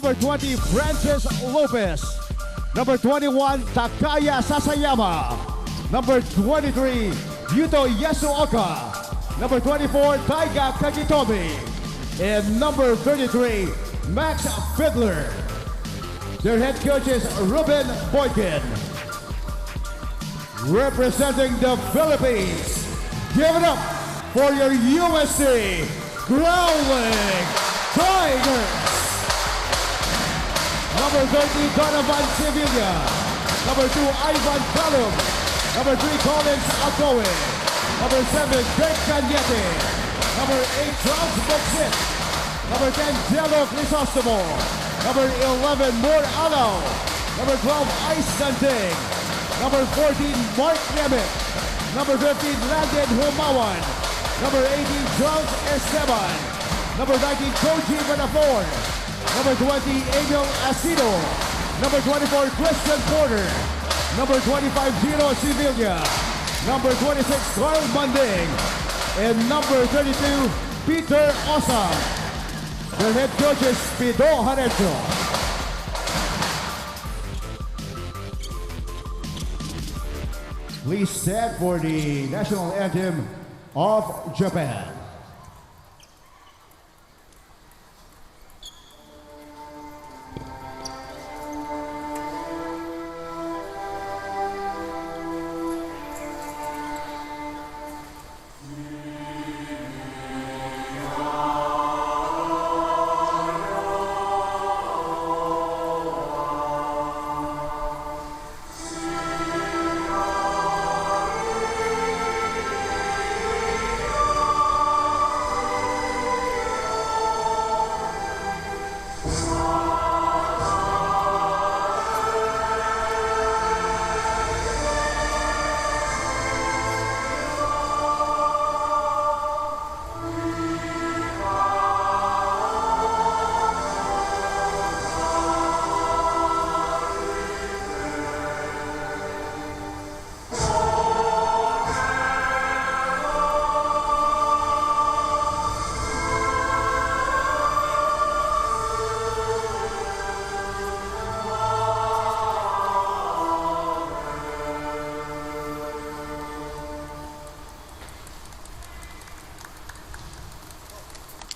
Number 20, Francis Lopez. Number 21, Takaya Sasayama. Number 23, Yuto Yasuoka. Number 24, Taiga Kagitomi. And number 33, Max Fiddler. Their head coach is Ruben Boykin. Representing the Philippines, give it up for your UST Growling Tigers. Number 30, Donovan Sevilla. Number 2, Ivan Calum. Number 3, Collins Akowe. Number 7, Greg Cagnete. Number 8, Charles Boxit. Number 10, Jello Crisostomo. Number 11, Moore Alao. Number 12, Ice Santing. Number 14, Mark Nemeth. Number 15, Landon Humawan. Number 18, Charles Esteban. Number 19, Koji Manafor. Number 20, Emil Asido. Number 24, Christian Porter. Number 25, Gino Sevilla. number 26, Carl Banding, and number 32, Peter Osa. The head coach is Pido Haretso. Please stand for the national anthem of Japan.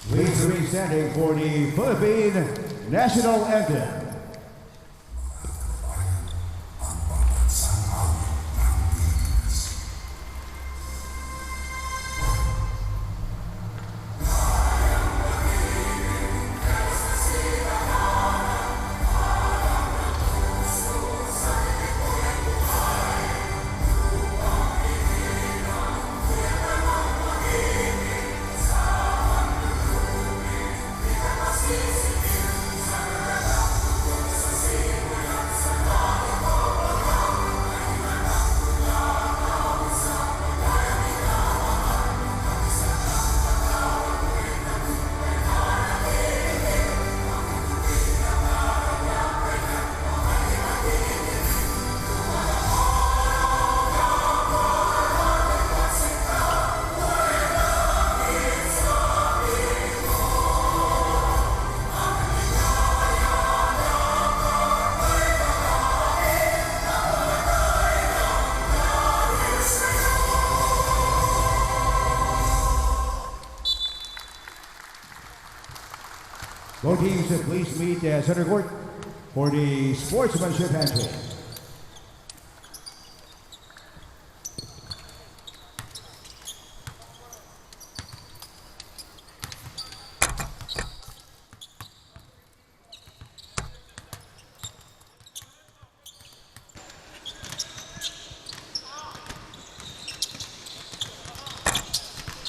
Please remain standing for the Philippine national anthem. Both teams please meet at center court for the sportsmanship handshake.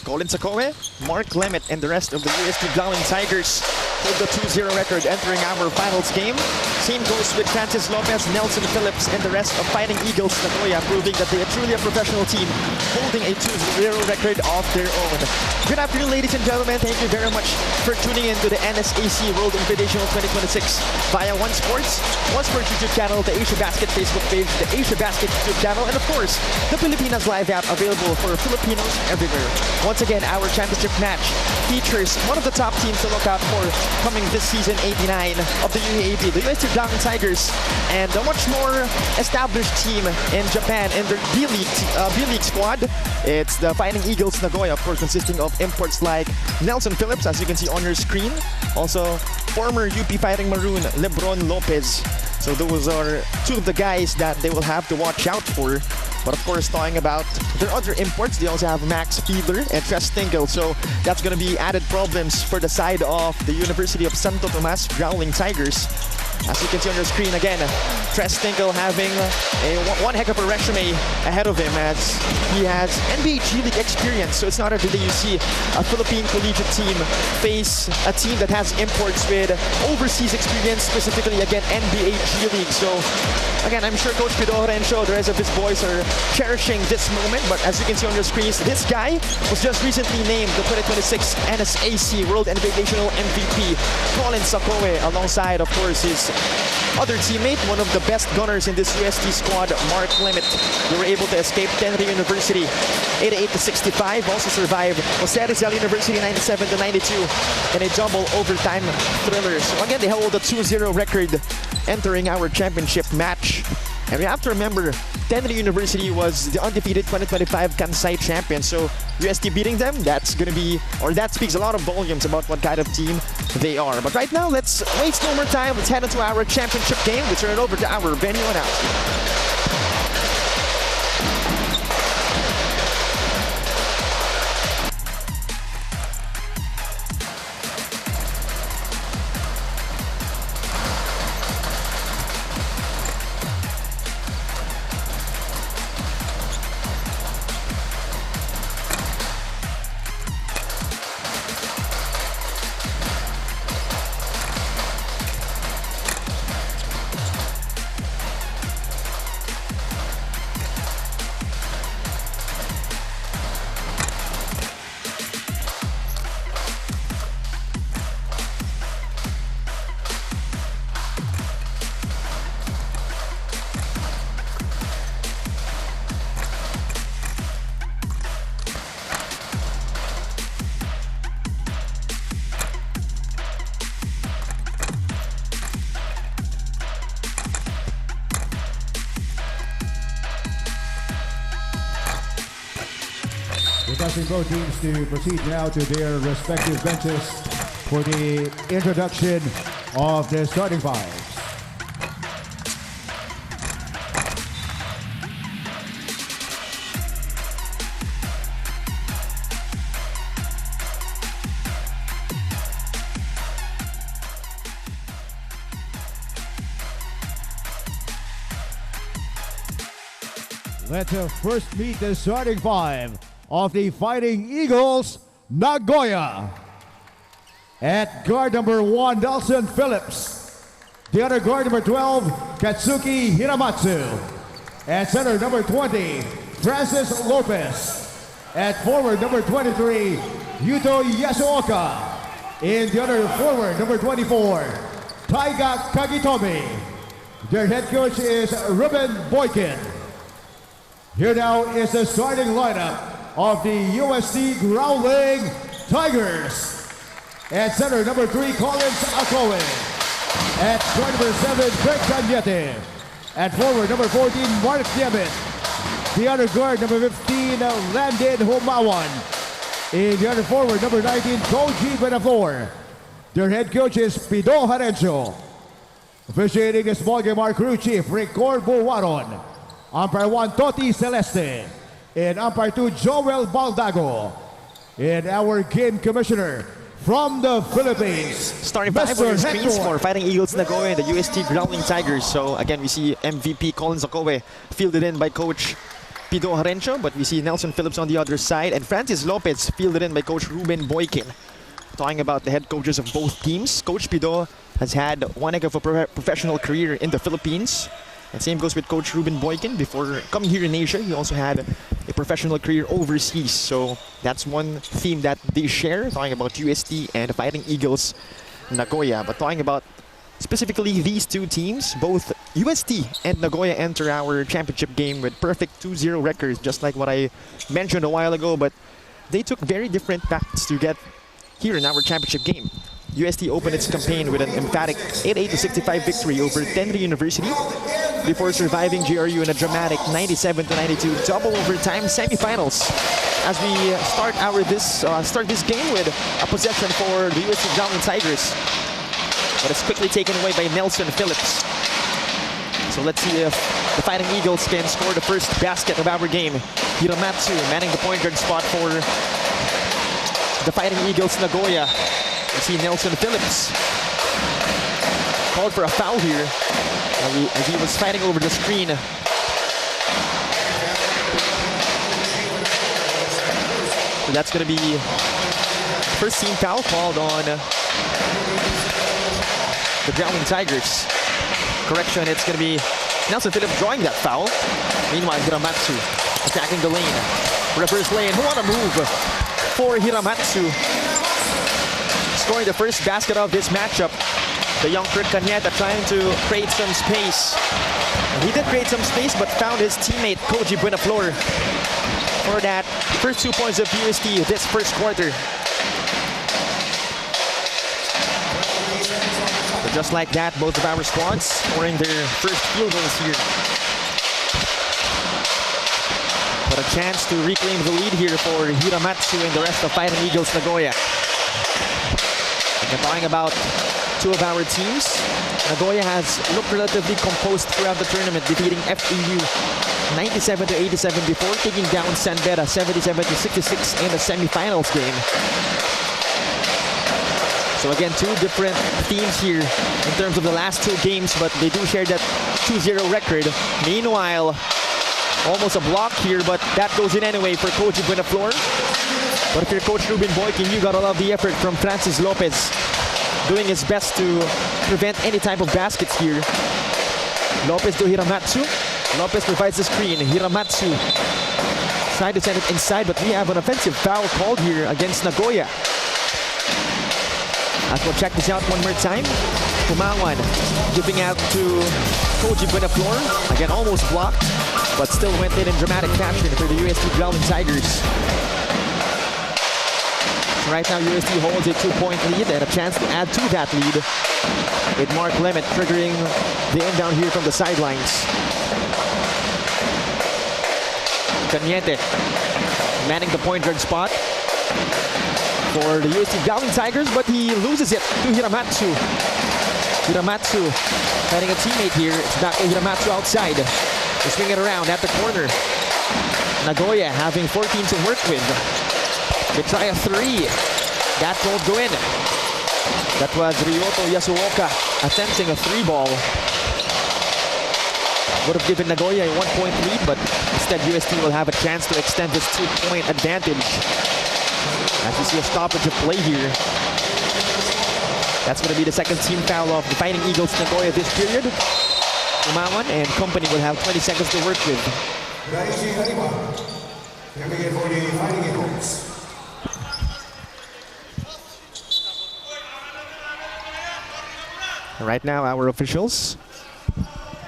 Collins Akowe, Mark Lemet, and the rest of the UST Growling Tigers hold the 2-0 record entering our finals game. Same goes with Francis Lopez, Nelson Phillips, and the rest of Fighting Eagles Nagoya, proving that they are truly a professional team, holding a 2-0 record of their own. Good afternoon, ladies and gentlemen. Thank you very much for tuning in to the NSAC World Invitational 2026 via One Sports YouTube channel, the Asia Basket Facebook page, the Asia Basket YouTube channel, and of course, the Filipinas Live app available for Filipinos everywhere. Once again, our championship match features one of the top teams to look out for coming this season 89 of the UAAP, the UST Growling Tigers, and a much more established team in Japan in their B-League squad. It's the Fighting Eagles Nagoya, of course, consisting of imports like Nelson Phillips, as you can see on your screen. Also, former UP Fighting Maroon, Lebron Lopez. So those are two of the guys that they will have to watch out for. But of course, talking about their other imports, they also have Max Fiedler and Tres Tinkle. So that's going to be added problems for the side of the University of Santo Tomas Growling Tigers. As you can see on your screen again, Tres Tinkle having one heck of a resume ahead of him, as he has NBA G League experience. So it's not every day you see a Philippine collegiate team face a team that has imports with overseas experience, specifically again NBA G League. So again, I'm sure Coach Pido and the rest of his boys are cherishing this moment. But as you can see on your screens, this guy was just recently named the 2026 NSAC World Invitational MVP, Collins Akowe, alongside, of course, his his other teammate, one of the best gunners in this UST squad, Mark Limit. They were able to escape Tenri University 88-65. Also survived Jose Rizal University 97-92 in a double overtime thriller. So again, they hold a 2-0 record entering our championship match. And we have to remember, Tenri University was the undefeated 2025 Kansai champion. So UST beating them, that's going to be, or that speaks a lot of volumes about what kind of team they are. But right now, let's waste no more time. Let's head into our championship game. We turn it over to our venue announcer. Requesting both teams to proceed now to their respective benches for the introduction of the starting fives. Let's first meet the starting five of the Fighting Eagles Nagoya. At guard number 1, Nelson Phillips. The other guard number 12, Katsuki Hiramatsu. At center number 20, Francis Lopez. At forward number 23, Yuto Yasuoka. In the other forward number 24, Taiga Kagitomi. Their head coach is Ruben Boykin. Here now is the starting lineup of the UST Growling Tigers. At center, number 3, Collins Akowe. At guard number 7, Greg Cañete. At forward, number 14, Mark Niemet. The other guard, number 15, Landon Humawan. In the other forward, number 19, Koji Benaflor. Their head coach is Pido Harencio. Officiating is small game our crew chief, Ricord Buwaron. Umpire 1, Toti Celeste. And umpire 2, Joel Baldago. And our game commissioner from the Philippines, starting five on your screens for Fighting Eagles Nagoya and the UST Growling Tigers. So again, we see MVP Collins Akowe fielded in by Coach Pido Harencio, but we see Nelson Phillips on the other side, and Francis Lopez fielded in by Coach Ruben Boykin. Talking about the head coaches of both teams, Coach Pido has had one heck of a professional career in the Philippines. And same goes with Coach Ruben Boykin. Before coming here in Asia, he also had a professional career overseas. So that's one theme that they share, talking about UST and Fighting Eagles Nagoya. But talking about specifically these two teams, both UST and Nagoya enter our championship game with perfect 2-0 records, just like what I mentioned a while ago. But they took very different paths to get here in our championship game. UST opened its campaign with an emphatic 88-65 victory over Tenri University before surviving GRU in a dramatic 97-92 double overtime semifinals. As we start this game with a possession for the UST Growling Tigers, but it's quickly taken away by Nelson Phillips. So let's see if the Fighting Eagles can score the first basket of our game. Hiramatsu manning the point guard spot for the Fighting Eagles Nagoya. You see Nelson Phillips called for a foul here as he was fighting over the screen. So that's going to be first team foul called on the Growling Tigers. Correction, it's going to be Nelson Phillips drawing that foul. Meanwhile, Hiramatsu attacking the lane. Reverse lane, what a move for Hiramatsu. Scoring the first basket of this matchup. The young Kurt Cañete trying to create some space. He did create some space, but found his teammate, Koji Buenaflor, for that first 2 points of UST this first quarter. But just like that, both of our squads scoring their first field goals here. But a chance to reclaim the lead here for Hiramatsu and the rest of Fighting Eagles Nagoya. And talking about two of our teams, Nagoya has looked relatively composed throughout the tournament, defeating FEU 97-87 before taking down Sanbeta 77-66 in the semifinals game. So again, two different themes here in terms of the last two games, but they do share that 2-0 record. Meanwhile, almost a block here, but that goes in anyway for Coach Buenaflor. But if you're Coach Ruben Boykin, you gotta love the effort from Francis Lopez, doing his best to prevent any type of baskets here. Lopez to Hiramatsu. Lopez provides the screen. Hiramatsu tried to send it inside, but we have an offensive foul called here against Nagoya. As we'll check this out one more time. Kumawan giving out to Koji Buenaflor. Again, almost blocked, but still went in dramatic fashion for the UST Growling Tigers. Right now, UST holds a 2-point lead and a chance to add to that lead with Mark Lemmet triggering the inbound here from the sidelines. Cañete manning the point guard spot for the UST Growling Tigers, but he loses it to Hiramatsu. Hiramatsu finding a teammate here. It's back to Hiramatsu outside. They swing it around at the corner. Nagoya having 14 to work with. They try a three. That won't go in. That was Ryoto Yasuoka attempting a three ball. Would have given Nagoya a 1-point lead, but instead UST will have a chance to extend this 2-point advantage. As you see a stoppage of play here. That's going to be the second team foul of the Fighting Eagles Nagoya this period. Umawan and company will have 20 seconds to work with. Right now, our officials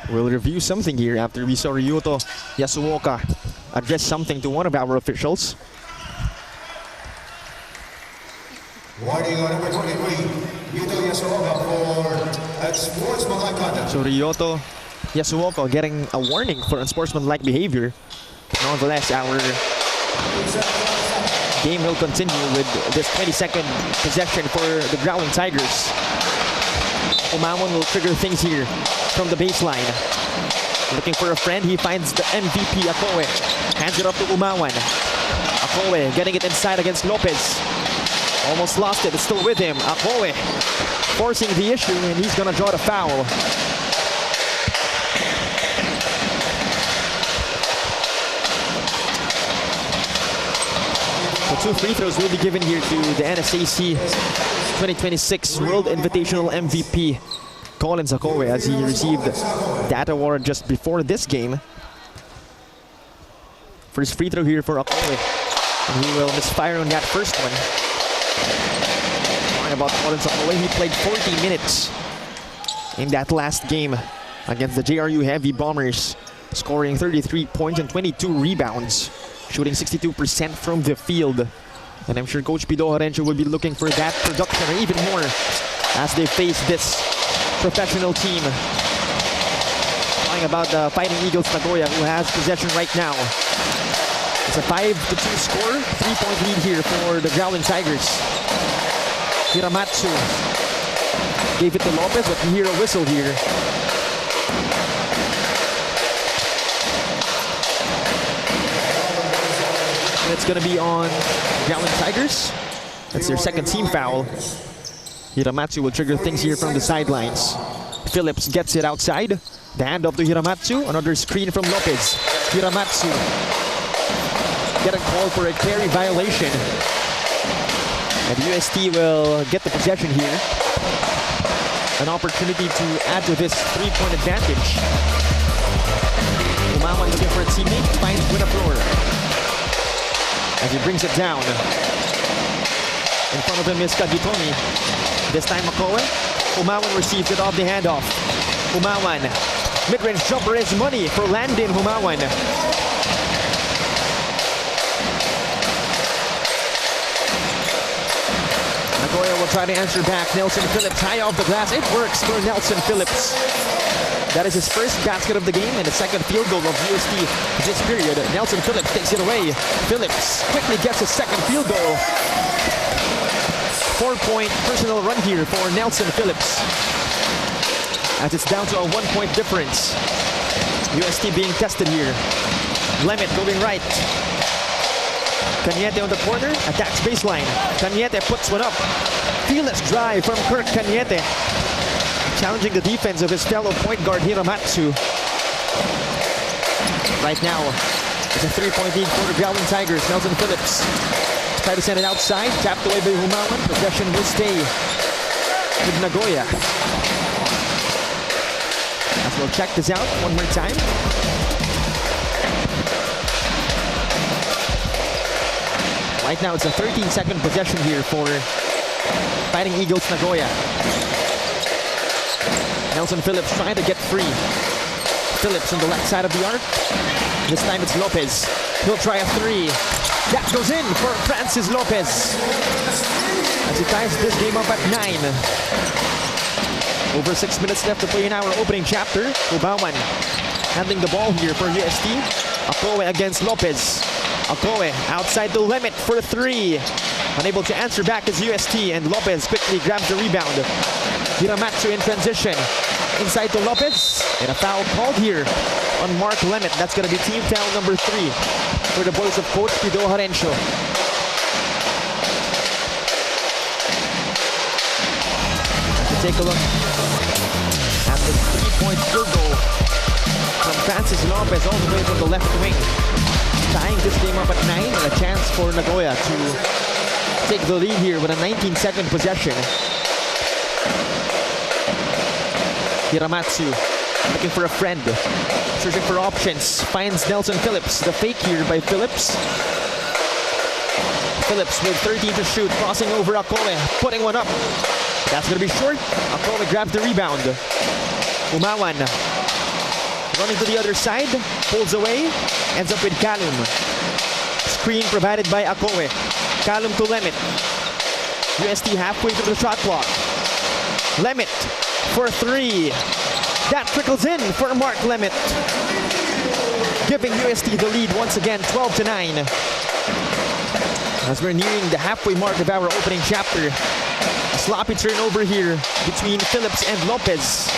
will review something here after we saw Ryoto Yasuoka address something to one of our officials. Warning on number 23, Ryoto Yasuoka for unsportsmanlike conduct. So Ryoto Yasuoka getting a warning for unsportsmanlike behavior. Nonetheless, our game will continue with this 22nd possession for the Growling Tigers. Umawan will trigger things here from the baseline. Looking for a friend, he finds the MVP, Akowe. Hands it up to Umawan. Akowe getting it inside against Lopez. Almost lost it, it's still with him. Akowe forcing the issue, and he's gonna draw the foul. So 2 free throws will be given here to the NSAC 2026 World Invitational MVP, Colin Akowe, as he received that award just before this game. First free throw here for Akowe, and he will misfire on that first one. Talking about Colin Akowe, he played 40 minutes in that last game against the JRU Heavy Bombers, scoring 33 points and 22 rebounds, shooting 62% from the field. And I'm sure Coach Pido Horencio will be looking for that production or even more as they face this professional team. Talking about the Fighting Eagles Nagoya, who has possession right now. It's a 5-2 score, 3-point lead here for the Growling Tigers. Hiramatsu gave it to Lopez, but you hear a whistle here. And it's going to be on Growling Tigers. That's their second team foul. Hiramatsu will trigger things here from the sidelines. Phillips gets it outside. The handoff to Hiramatsu. Another screen from Lopez. Hiramatsu getting called for a carry violation. And UST will get the possession here. An opportunity to add to this 3-point advantage. Umawan looking for a teammate, finds Buenaflor as he brings it down. In front of him is Kagitomi. This time Akowe Humawan receives it off the handoff. Humawan. Mid-range jumper is money for Landon Humawan. Nagoya will try to answer back. Nelson Phillips high off the glass. It works for Nelson Phillips. That is his first basket of the game and the second field goal of UST this period. Nelson Phillips takes it away. Phillips quickly gets his second field goal. 4-point personal run here for Nelson Phillips. As it's down to a 1-point difference. UST being tested here. Lemmet going right. Cañete on the corner, attacks baseline. Cañete puts one up. Fearless drive from Kirk Cañete. Challenging the defense of his fellow point guard Hiramatsu. Right now, it's a 3-point lead for the Growling Tigers. Nelson Phillips try to send it outside, tapped away by Humawan. Possession will stay with Nagoya. As we'll check this out one more time. Right now, it's a 13-second possession here for Fighting Eagles Nagoya. Nelson Phillips trying to get free. Phillips on the left side of the arc. This time it's Lopez. He'll try a three. That goes in for Francis Lopez. As he ties this game up at 9. Over 6 minutes left to play in our opening chapter. Humawan handling the ball here for UST. Akowe against Lopez. Akowe outside the limit for the three. Unable to answer back is UST, and Lopez quickly grabs the rebound. Hiramatsu in transition. Inside to Lopez. And a foul called here on Mark Lemmet. That's going to be team foul number 3 for the boys of Coach Pido Harencio. Take a look at the 3-point field goal from Francis Lopez all the way from the left wing. Tying this game up at 9 and a chance for Nagoya to take the lead here with a 19-second possession. Hiramatsu looking for a friend, searching for options, finds Nelson Phillips. The fake here by Phillips. Phillips with 13 to shoot, crossing over Akowe, putting one up. That's going to be short. Akowe grabs the rebound. Humawan running to the other side, pulls away, ends up with Kalum. Screen provided by Akowe. Kalum to Lemmet. UST halfway through the shot clock. Lemmet for 3. That trickles in for Mark Lemmet, giving UST the lead once again, 12-9. As we're nearing the halfway mark of our opening chapter. A sloppy turnover here between Phillips and Lopez.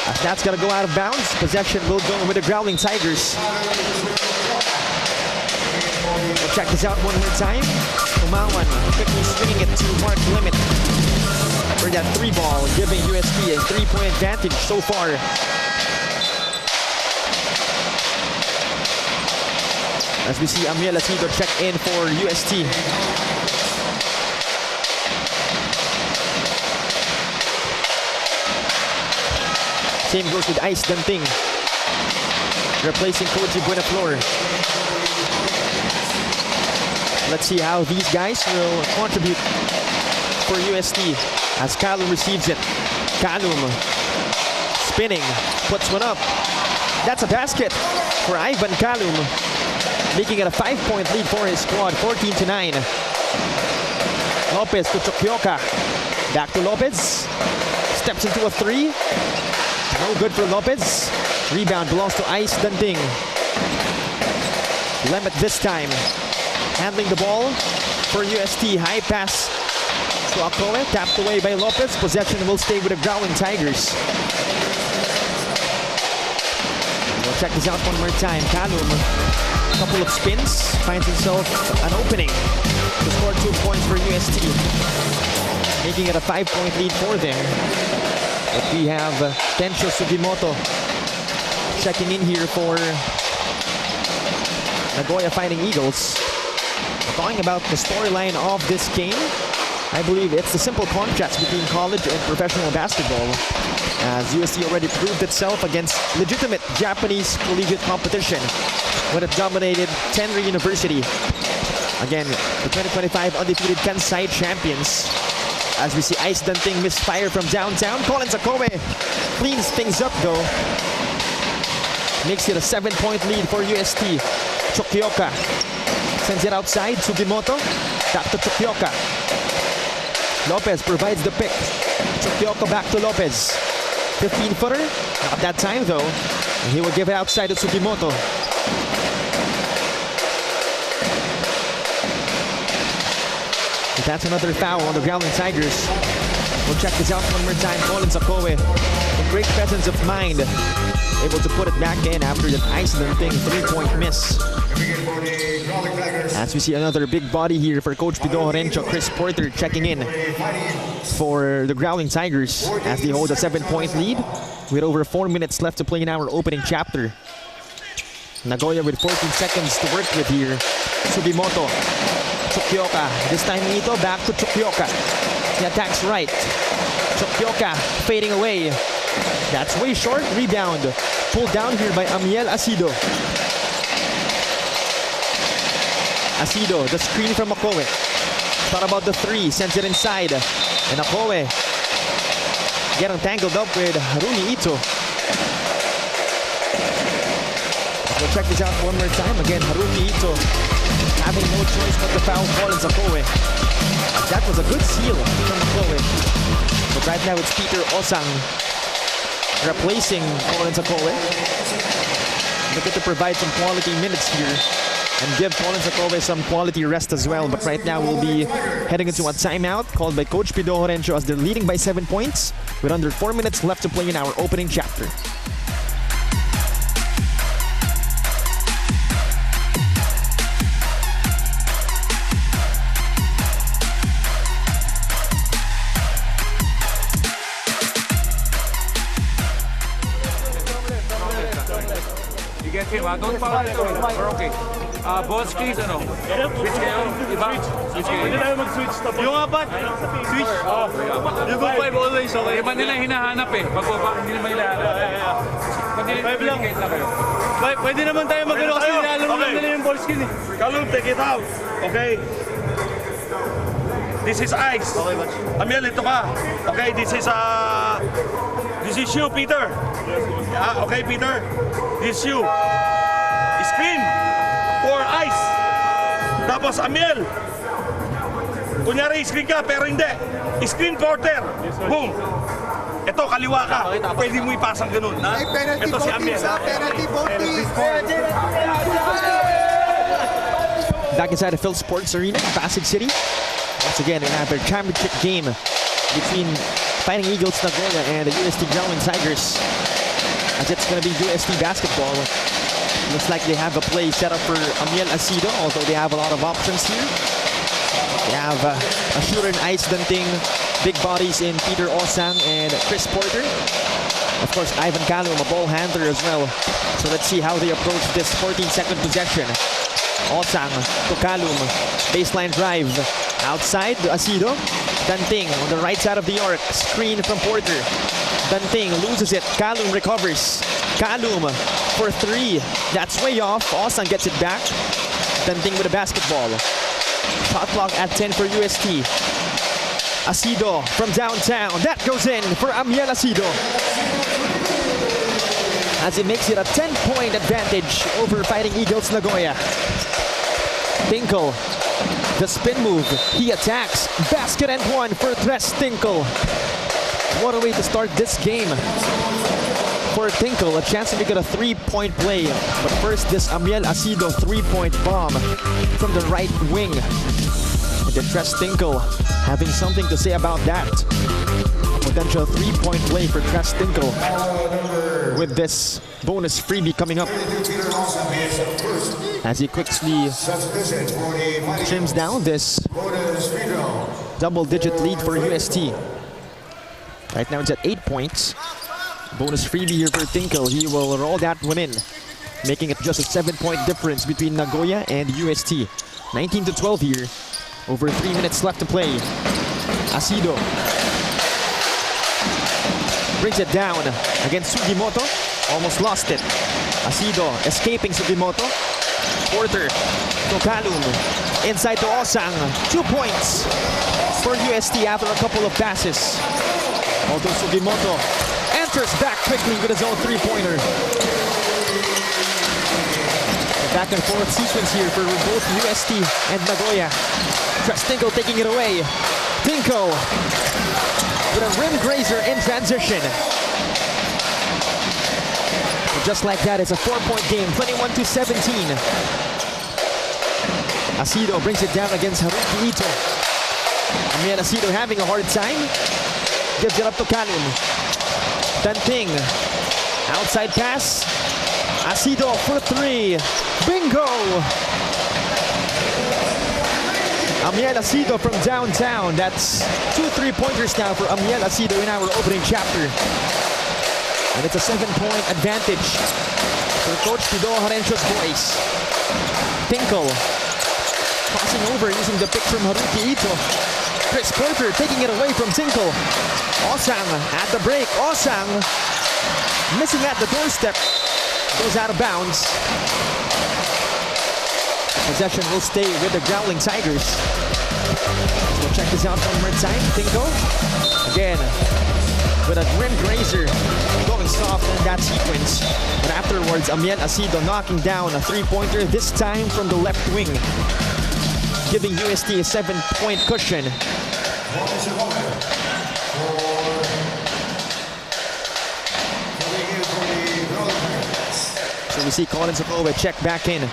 As that's gonna go out of bounds, possession will go with the Growling Tigers. We'll check this out one more time. Humawan quickly swinging it to Mark Lemmet for that 3 ball, giving UST a 3-point advantage so far. As we see Amiel Latido check in for UST. Same goes with Ice Danting, replacing Koji Buenaflor. Let's see how these guys will contribute for UST as Kalum receives it. Kalum spinning, puts one up. That's a basket for Ivan Kalum, making it a 5-point lead for his squad, 14-9. Lopez to Chokyoka. Back to Lopez. Steps into a 3. No good for Lopez. Rebound belongs to Ice Danting. Lemmet this time handling the ball for UST. High pass to Akowe, tapped away by Lopez. Possession will stay with the Growling Tigers. We'll check this out one more time. Kalum, a couple of spins, finds himself an opening to score 2 points for UST, making it a 5-point lead for them. But we have Tensho Sugimoto checking in here for Nagoya Fighting Eagles. Talking about the storyline of this game, I believe it's the simple contrast between college and professional basketball, as UST already proved itself against legitimate Japanese collegiate competition when it dominated Tenri University. Again, the 2025 undefeated Kansai champions. As we see Ice Danting misfire from downtown. Collins Akowe cleans things up though. Makes it a 7-point lead for UST. Chokioka sends it outside. Sugimoto. Back to Chokioka. Lopez provides the pick. Chokioka back to Lopez. 15-footer. Not that time though. And he will give it outside to Sugimoto. But that's another foul on the Growling Tigers. We'll check this out one more time. Collins Akowe, in great presence of mind, able to put it back in after that Iceland-thing 3-point miss. As we see another big body here for Coach Pido Horencio, Chris Porter checking in for the Growling Tigers as they hold a 7-point lead with over 4 minutes left to play in our opening chapter. Nagoya with 14 seconds to work with here. Sugimoto. Chokioka. This time Ito back to Chokioka. He attacks right. Chokioka fading away. That's way short. Rebound. Pulled down here by Amiel Asido. Asido, the screen from Akowe. Thought about the three. Sends it inside. And Akowe getting tangled up with Harumi Ito. We'll check this out one more time. Again, Harumi Ito having no choice but to foul Collins Akowe. That was a good seal from Akowe. But right now it's Peter Osang replacing Collins Akowe. Looking to provide some quality minutes here and give Collins Akowe some quality rest as well. But right now we'll be heading into a timeout called by Coach Pido Horencio as they're leading by 7 points with under 4 minutes left to play in our opening chapter. Don't foul ito. Or okay. Ball screens, ano? Switch kayo? Iba? Switch kayo? Hindi tayo mag-switch. Yung apat, switch. You go 5 always, okay? Iba nila hinahanap eh. Pagbaba, hindi naman nila hinahanap. Pag nila communicate lang kayo. Pwede naman tayo mag-ano kasi nilalaro lang nila yung ball screen eh. Kalum, take it out. Okay? This is Ice. Okay, Batch. Amiel, ito ka. Okay, this is you, Peter. Okay, Peter. This is you. Screen for Ice. Tapos Amiel. Kunyari, screen ka, pero hindi. Screen Porter. Boom. Ito, kaliwa ka. Pwede mo ipasang ganun. Ha? Ito si Amiel. Back inside the Phil Sports Arena, Pasig City. Once again, we have a championship game between Fighting Eagles Nagoya and the UST Growling Tigers. As it's going to be UST basketball. Looks like they have a play set up for Amiel Asido, although they have a lot of options here. They have a shooter in Ice Danting, big bodies in Peter Osang and Chris Porter. Of course, Ivan Calum, a ball handler as well. So let's see how they approach this 14-second possession. Osang to Calum, baseline drive. Outside to Asido. Danting on the right side of the arc. Screen from Porter. Danting loses it. Calum recovers. Calum for three. That's way off. Osang gets it back. Danting with a basketball. Shot clock at 10 for UST. Asido from downtown. That goes in for Amiel Asido. As it makes it a 10-point advantage over Fighting Eagles Nagoya. Tinkle. The spin move. He attacks. Basket and one for Tres Tinkle. What a way to start this game. For Tinkle, a chance to make it a 3-point play. But first, this Amiel Asido 3-point bomb from the right wing. And then Tres Tinkle having something to say about that. Potential 3-point play for Tres Tinkle. With this bonus freebie coming up. As he quickly trims down this double-digit lead for UST. Right now it's at 8 points. Bonus freebie here for Tinkle. He will roll that one in, making it just a 7-point difference between Nagoya and UST. 19-12 here. Over 3 minutes left to play. Asido brings it down against Sugimoto. Almost lost it. Asido escaping Sugimoto. Porter to Kalum. Inside to Osang. 2 points for UST after a couple of passes. Although Sugimoto enters back quickly with his own three-pointer. Back and forth sequence here for both UST and Nagoya. Tinko taking it away. Tinko with a rim grazer in transition. But just like that, it's a 4-point game, 21-17. Asido brings it down against Haruki Ito. And Asido having a hard time. Gives it up to Kalum. Danting. Outside pass. Asido for three. Bingo! Amiel Asido from downtown. That's 2 3-pointers now for Amiel Asido in our opening chapter. And it's a 7-point advantage for Coach Pido Harencho's boys. Tinkle crossing over using the pick from Haruki Ito. Chris Porter taking it away from Tinkle. Osang at the break. Osang missing at the doorstep. Goes out of bounds. Possession will stay with the Growling Tigers. We'll check this out one more time. Tinko again with a rim grazer going soft in that sequence. But afterwards, Amiel Asido knocking down a three-pointer, this time from the left wing, giving UST a 7-point cushion. So we see Collins Akowe check back in.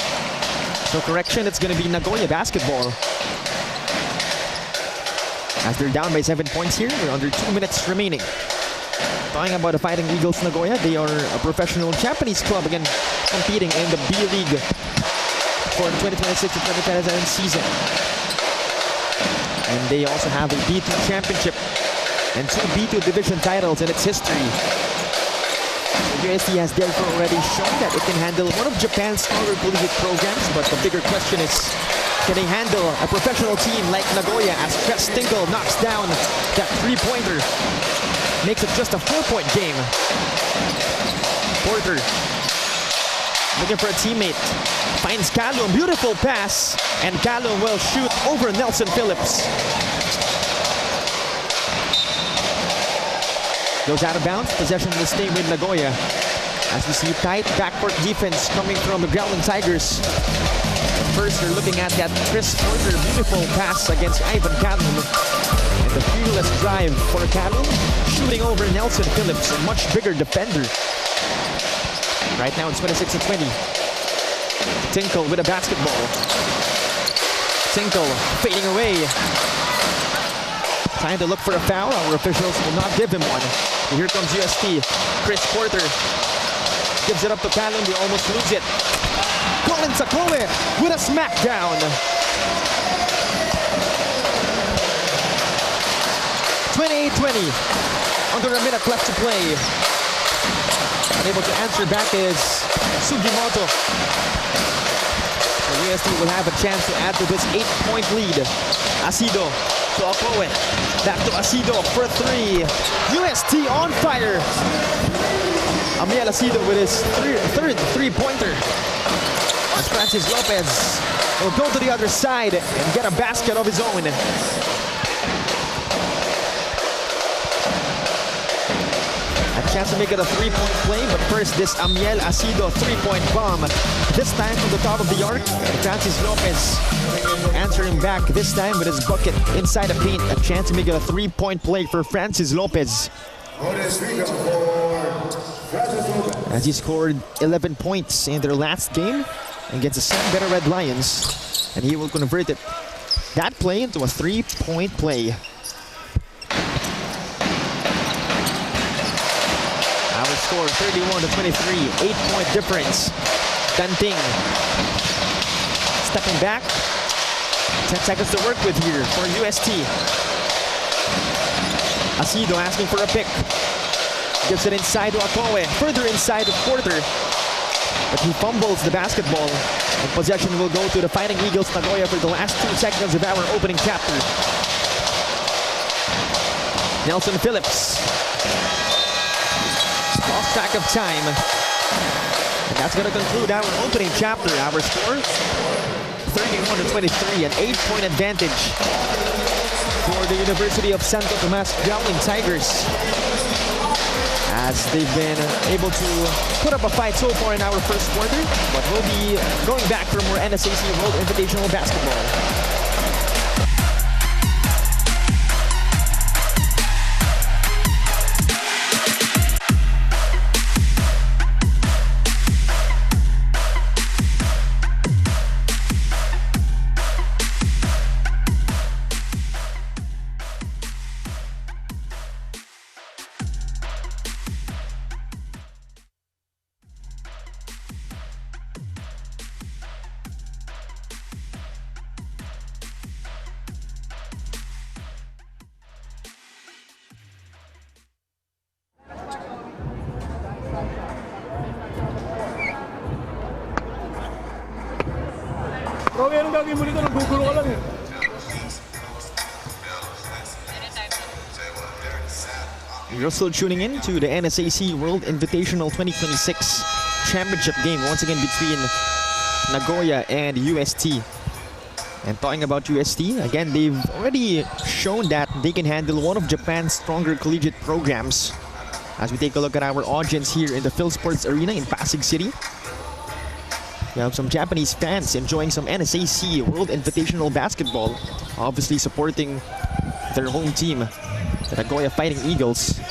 So correction, it's going to be Nagoya basketball. As they're down by 7 points here, we're under 2 minutes remaining. Talking about the Fighting Eagles Nagoya, they are a professional Japanese club again competing in the B League for the 2026-2027 season. And they also have a B2 championship and 2 B2 division titles in its history. UST has therefore already shown that it can handle one of Japan's stronger collegiate programs, but the bigger question is, can they handle a professional team like Nagoya as Chris Tinkle knocks down that three-pointer? Makes it just a 4-point game. Porter looking for a teammate. Finds Kalum, beautiful pass, and Kalum will shoot over Nelson Phillips. Goes out of bounds. Possession will stay with Nagoya. As we see tight backcourt defense coming from the Growling Tigers. First, they're looking at that Chris Porter beautiful pass against Ivan Kalum. And the fearless drive for Kalum, shooting over Nelson Phillips, a much bigger defender. Right now it's 26-20. Tinkle with a basketball. Tinkle fading away. Trying to look for a foul. Our officials will not give him one. And here comes UST. Chris Porter gives it up to Kalum. They almost lose it. Collins Akowe with a smackdown. 28-20. Under a minute left to play. Unable to answer back is Sugimoto. So UST will have a chance to add to this 8-point lead. Asido to Akowe. Back to Asido for three. UST on fire. Amiel Asido with his third three-pointer. As Francis Lopez will go to the other side and get a basket of his own. A chance to make it a three-point play, but first this Amiel Asido three-point bomb. This time from the top of the arc, Francis Lopez answering back, this time with his bucket inside the paint. A chance to make it a three-point play for Francis Lopez. As he scored 11 points in their last game against the San Beda Red Lions. And he will convert it, that play, into a three-point play. Our score 31-23, 8-point difference. Danting stepping back. 10 seconds to work with here for UST. Asido asking for a pick. Gives it inside to Akowe. Further inside to Porter. But he fumbles the basketball. And possession will go to the Fighting Eagles Nagoya for the last 2 seconds of our opening chapter. Nelson Phillips. Lost track of time. And that's going to conclude our opening chapter. Our score, 31-23, an 8-point advantage for the University of Santo Tomas Growling Tigers, as they've been able to put up a fight so far in our first quarter, but we'll be going back for more NSAC World Invitational basketball. Romy, anong gagawin mo dito? Naggugulo ka lang eh. You're still tuning in to the NSAC World Invitational 2026 Championship game, once again between Nagoya and UST. And talking about UST, again, they've already shown that they can handle one of Japan's stronger collegiate programs. As we take a look at our audience here in the Phil Sports Arena in Pasig City, we have some Japanese fans enjoying some NSAC World Invitational basketball, obviously supporting their home team, the Nagoya Fighting Eagles.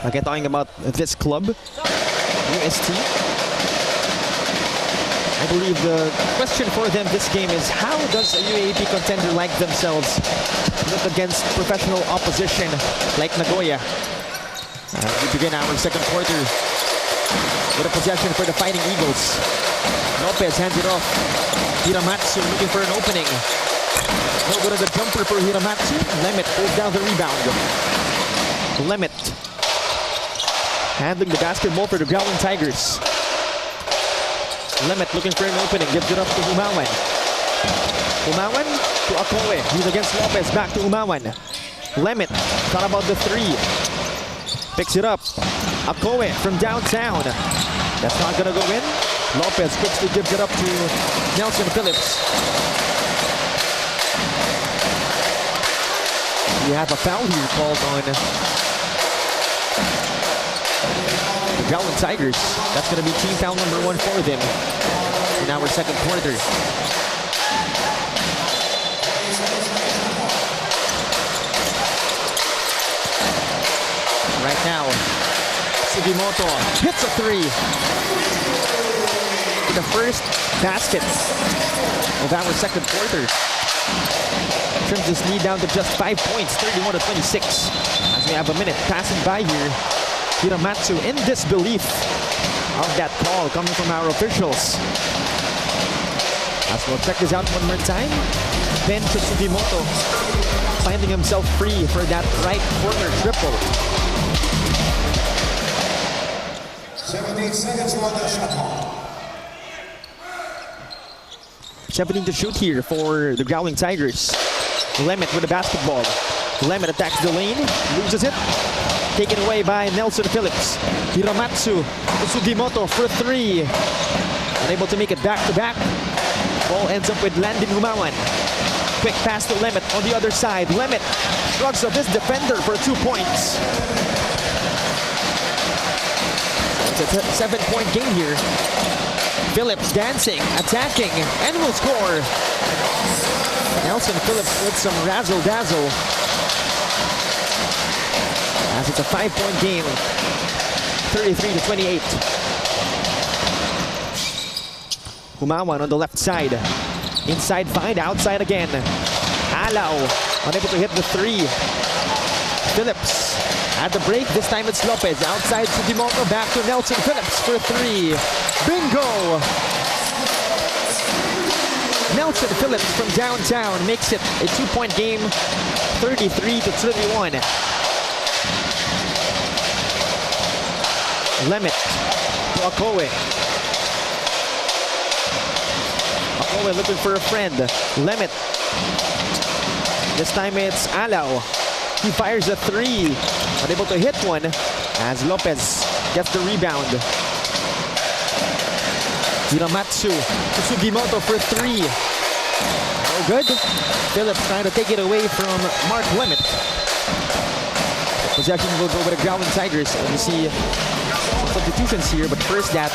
Again, talking about this club, UST. I believe the question for them this game is, how does a UAAP contender like themselves look against professional opposition like Nagoya? We begin our second quarter with a possession for the Fighting Eagles. Lopez hands it off. Hiramatsu looking for an opening. No good at the jumper for Hiramatsu. Lemet pulls down the rebound. Lemet handling the basketball for the Growling Tigers. Lemet looking for an opening. Gives it up to Umawan. Umawan to Akowe. He's against Lopez. Back to Umawan. Lemet thought about the three. Picks it up. Akowe from downtown. That's not gonna go in. Lopez quickly gives it up to Nelson Phillips. We have a foul here called on the Growling Tigers. That's going to be team foul number 1 for them in our second quarter. Right now, Sugimoto hits a three. The first basket of our second quarter. Trims this lead down to just 5 points, 31-26. As we have a minute passing by here, Hiramatsu in disbelief of that call coming from our officials. As we'll check this out one more time, Ben Sugimoto finding himself free for that right corner triple. 17 seconds on the shot clock. 17 to shoot here for the Growling Tigers. Lemet with the basketball. Lemet attacks the lane, loses it. Taken away by Nelson Phillips. Hiramatsu to Sugimoto for three. Unable to make it back-to-back. Ball ends up with Landon Humawan. Quick pass to Lemet on the other side. Lemet shrugs off his defender for 2 points. It's a 7-point game here. Phillips dancing, attacking, and will score. Nelson Phillips with some razzle-dazzle. As it's a 5-point game, 33-28. Humawan on the left side. Inside find, outside again. Alao, unable to hit the three. Phillips at the break, this time it's Lopez. Outside Sugimoto, back to Nelson Phillips for three. Bingo! Nelson Phillips from downtown makes it a 2-point game, 33-31. Lemet to Akowe. Akowe looking for a friend. Lemet. This time it's Alao. He fires a three. Unable to hit one as Lopez gets the rebound. Hiramatsu to Sugimoto for 3. No good. Phillips trying to take it away from Mark Limit. Possession will go with the Growling Tigers. And you see some substitutions here, but first that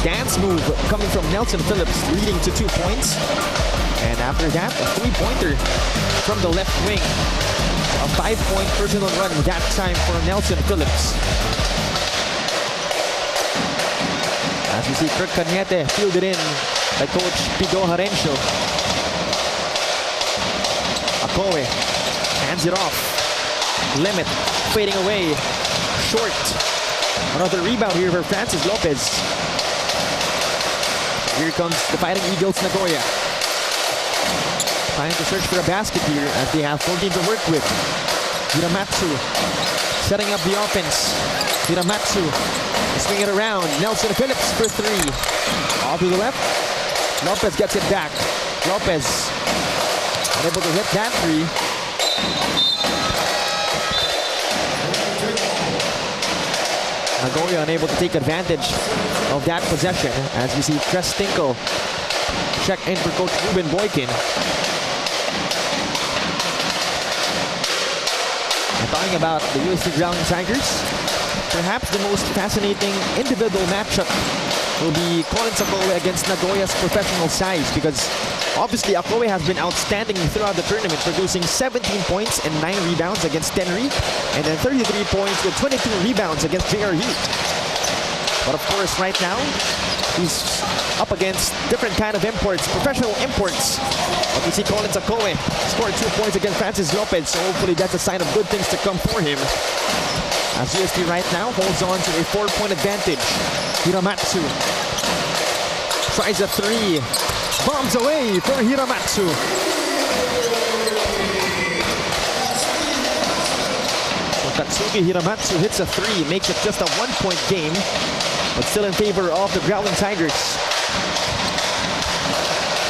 dance move coming from Nelson Phillips leading to 2 points. And after that, a 3-pointer from the left wing. A 5-point personal run that time for Nelson Phillips. As you see, Kirk Cañete fielded in by Coach Pido Harencio. Akowe hands it off. Limit fading away. Short. Another rebound here for Francis Lopez. Here comes the Fighting Eagles Nagoya. Trying to search for a basket here as they have 14 to work with. Hiramatsu setting up the offense. Hiramatsu swing it around. Nelson Phillips for 3. Off to the left. Lopez gets it back. Lopez unable to hit that 3. Nagoya unable to take advantage of that possession as we see Tres Tinkle check in for Coach Ruben Boykin. And talking about the UST Growling Tigers, perhaps the most fascinating individual matchup will be Akowe against Nagoya's professional size, because obviously Akowe has been outstanding throughout the tournament, producing 17 points and 9 rebounds against Tenri, and then 33 points with 22 rebounds against JRU. But of course, right now, he's up against different kind of imports, professional imports. But we see Collins Akowe scored 2 points against Francis Lopez, so hopefully that's a sign of good things to come for him. As UST right now holds on to a 4-point advantage. Hiramatsu tries a 3. Bombs away for Hiramatsu. So Katsuki Hiramatsu hits a 3, makes it just a 1-point game, but still in favor of the Growling Tigers.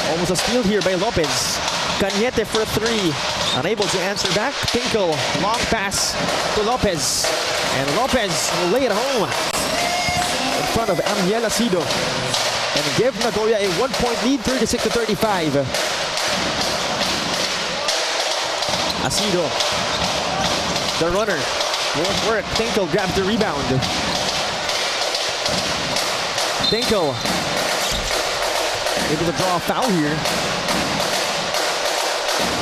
Almost a steal here by Lopez. Cañete for 3. Unable to answer back. Tinkle, long pass to Lopez. And Lopez will lay it home in front of Amiel Asido and give Nagoya a 1-point lead, 36-35. Asido, the runner, won't work. Tinkle grabs the rebound. Tinkle able to draw a foul here.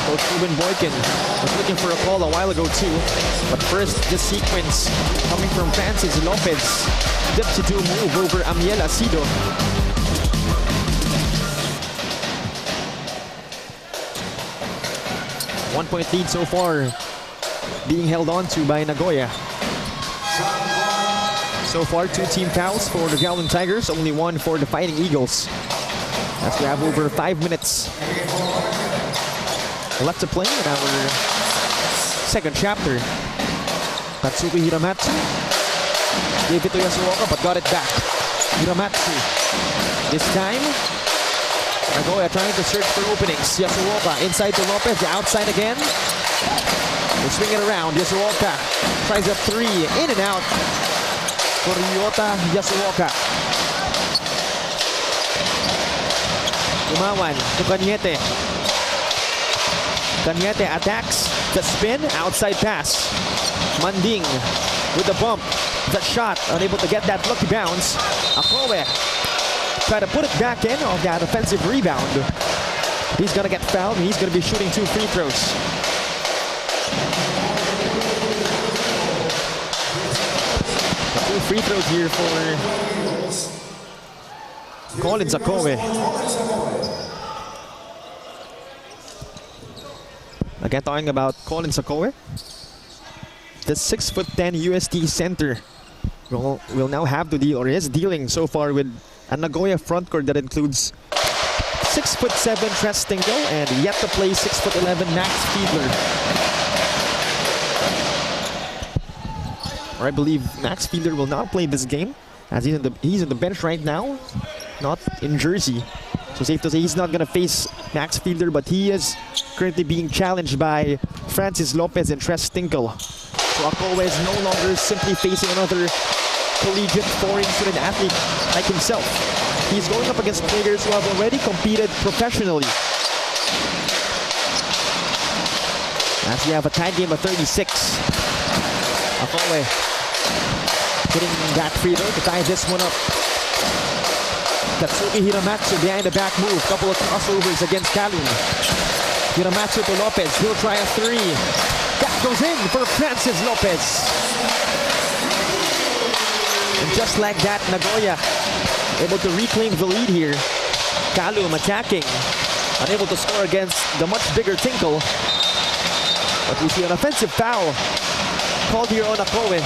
Coach Ruben Boykin was looking for a call a while ago too. But first, this sequence coming from Francis Lopez. Dipsy-2 move over Amiel Asido. One-point lead so far being held on to by Nagoya. So far, 2 team fouls for the Growling Tigers, only 1 for the Fighting Eagles. As we have over 5 minutes left to play in our second chapter. Katsuki Hiramatsu gave it to Yasuoka but got it back. Hiramatsu. This time, Nagoya trying to search for openings. Yasuoka inside to Lopez, the outside again. They swing it around. Yasuoka tries a 3, in and out for Ryota Yasuoka. Umawan to Cañete. Cañete attacks the spin, outside pass. Manding with the bump, the shot, unable to get that lucky bounce. Akowe try to put it back in off that offensive rebound. He's gonna get fouled and he's gonna be shooting 2 free throws. The 2 free throws here for Collins Akowe. Again, talking about Collins Akowe, the 6'10" UST center will now have to deal, or is dealing so far, with a Nagoya frontcourt that includes 6'7" Tres Tinkle and yet to play 6'11" Max Fiedler. Or I believe Max Fiedler will not play this game, as he's in the bench right now, not in Jersey. So safe to say he's not going to face Max Fiedler, but he is currently being challenged by Francis Lopez and Tres Tinkle. So Akowe is no longer simply facing another collegiate foreign student athlete like himself. He's going up against players who have already competed professionally. As we have a tied game of 36. Akowe hitting that free throw to tie this one up. Tatsuki Hiramatsu behind the back move. Couple of crossovers against Kalum. Hiramatsu to Lopez. He'll try a three. That goes in for Francis Lopez. And just like that, Nagoya able to reclaim the lead here. Kalum attacking. Unable to score against the much bigger Tinkle. But we see an offensive foul called here on Akowe.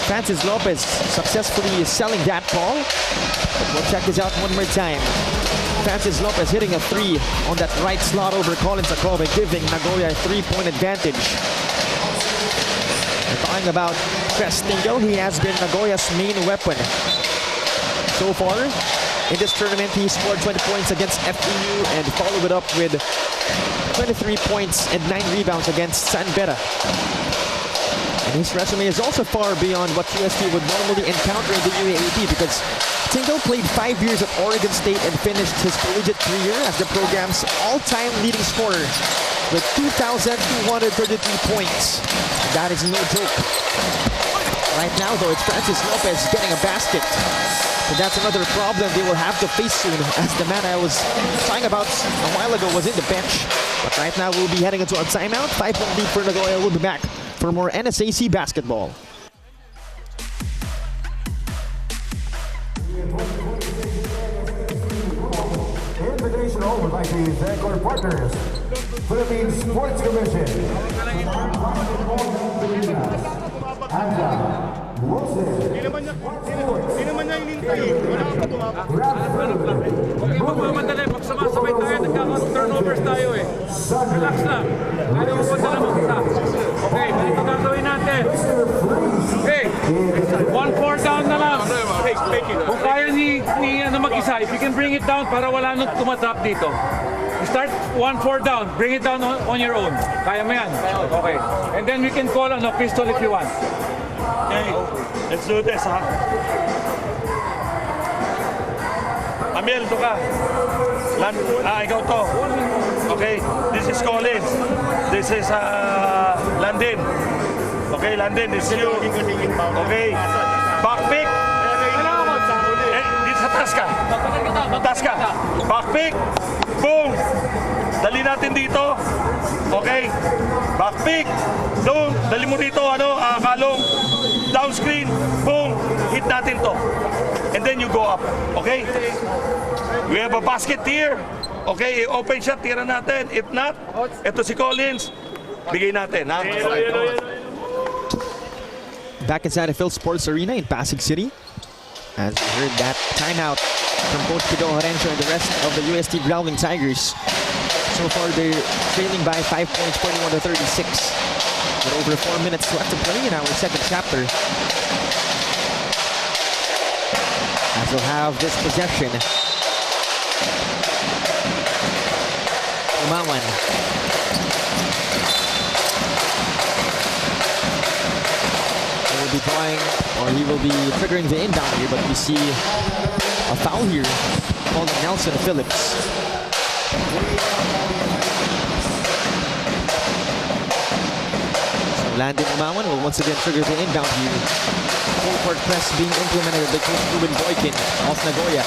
Francis Lopez successfully selling that ball. But we'll check this out one more time. Francis Lopez hitting a three on that right slot over Collins Akowe, giving Nagoya a 3-point advantage. We're talking about Chris Tingle. He has been Nagoya's main weapon. So far, in this tournament, he scored 20 points against FEU and followed it up with 23 points and 9 rebounds against San Beda. And his resume is also far beyond what UST would normally encounter in the UAAP, because Tingle played 5 years at Oregon State and finished his collegiate career as the program's all-time leading scorer with 2,233 points. That is no joke. Right now, though, it's Francis Lopez getting a basket. So that's another problem they will have to face soon, as the man I was talking about a while ago was in the bench. But right now, we'll be heading into a timeout. 5-point lead for Nagoya. We'll be back for more NSAC basketball. Invitational would like to thank our partners, Philippine Sports Commission, Okay, magmamadali. Magsamasabay tayo. Nagkaka-turnovers tayo eh. Relax lang. Ayaw ko na magsa. Okay, ganito gagawin natin. Okay, 1-4 down na lang. Kung kaya ni mag-isa, if you can bring it down para wala nang tumatap dito. You start 1-4 down, bring it down on your own. Kaya mo yan. Okay. And then we can call on a pistol if you want. Okay, let's do this, ha? Amel, ito ka. Ikaw to. Okay, this is Collins. This is Landin. Okay, Landin, this is you. Okay, back pick. Dito sa taas ka. Taas ka. Back pick. Boom. Dali natin dito. Okay. Back pick. Doon. Dali mo dito. Kalong. Down screen. Boom. Hit natin to. And then you go up. Okay? We have a basket here. Okay, open shot, tira natin. If not, ito si Collins. Bigay natin, ha? Back inside the Phil Sports Arena in Pasig City. As we heard that timeout from Coach Pido Horencio and the rest of the UST Growling Tigers. So far, they're trailing by 5 points, 41-36. With over 4 minutes left to play in our second chapter. As we'll have this possession. Umawan. He will be drawing, or he will be triggering the inbound here, but we see a foul here called Nelson Phillips. So Landon Umawan will once again trigger the inbound here. Full court press being implemented by Coach Ruben Boykin of Nagoya.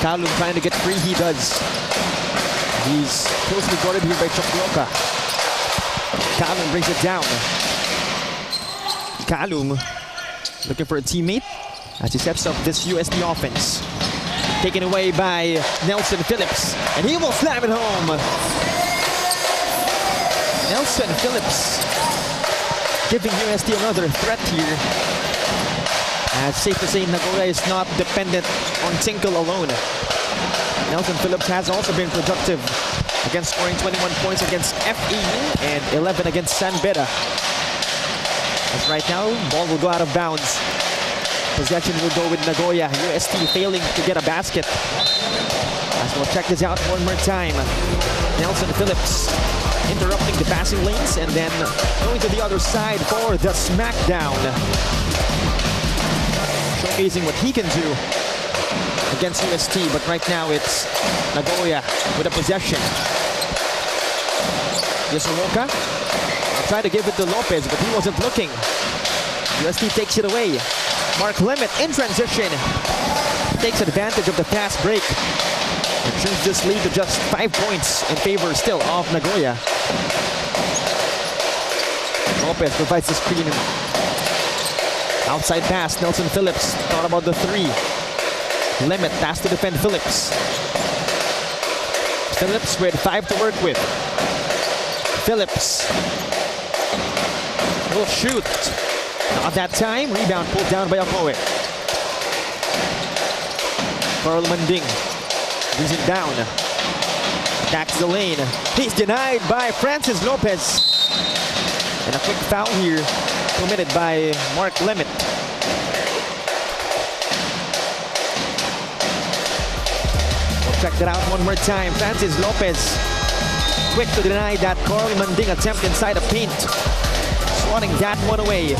Kalum trying to get free, he does. He's closely guarded here by Chokroka. Kalum brings it down. Kalum looking for a teammate as he sets up this UST offense. Taken away by Nelson Phillips, and he will slam it home. Nelson Phillips giving UST another threat here. As safe to say, Nagoya is not dependent on Tinkle alone. Nelson Phillips has also been productive against scoring 21 points against FEU and 11 against San Beda. As right now, ball will go out of bounds. Possession will go with Nagoya. UST failing to get a basket. As we'll check this out one more time. Nelson Phillips interrupting the passing lanes and then going to the other side for the smackdown. showcasing what he can do against UST. But right now it's Nagoya with a possession. Yasuoka tried to give it to Lopez, but he wasn't looking. UST takes it away. Mark Limit in transition takes advantage of the fast break and turns this lead to just 5 points in favor still of Nagoya. Lopez provides the screen. Outside pass, Nelson Phillips thought about the 3. Limit pass to defend Phillips. Phillips with 5 to work with. Phillips will shoot. Not that time. Rebound pulled down by Akowe. Carl Manding brings it down. Attacks the lane. He's denied by Francis Lopez. And a quick foul here committed by Mark Limit. We'll check that out one more time. Francis Lopez quick to deny that Carl Manding attempt inside the paint. Swatting that one away.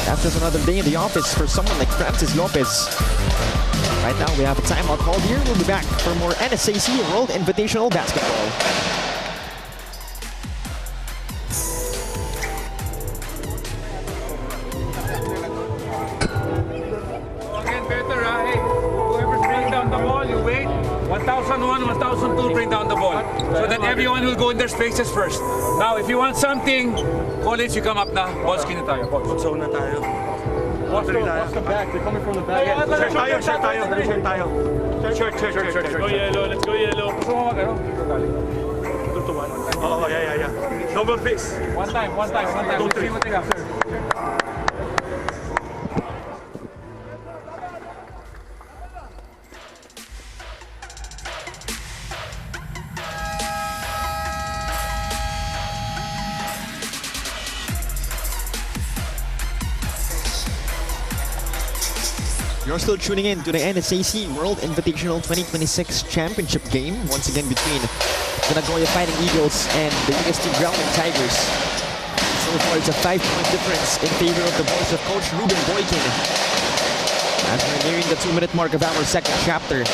That's just another day in the office for someone like Francis Lopez. Right now we have a timeout called here. We'll be back for more NSAC World Invitational Basketball. Again, better, hey, whoever's bringing down the ball, you wait. 1,001, 1,002, bring down the ball. So that everyone will go in their spaces first. Now, if you want something, college, you come up na. Ball skin na tayo. Zone na tayo. Watch the back. They're coming from the back. Shirt tayo. Shirt. Go yellow, let's go yellow. Gusto mo mag, ano? 2 to 1. Oh, yeah. Double fix. One time. Don't See what they got, sir. You're still tuning in to the NSAC World Invitational 2026 Championship game, once again between the Nagoya Fighting Eagles and the UST Growling Tigers. So far, it's a 5-point difference in favor of the voice of Coach Ruben Boykin. As we're nearing the 2-minute mark of our second chapter.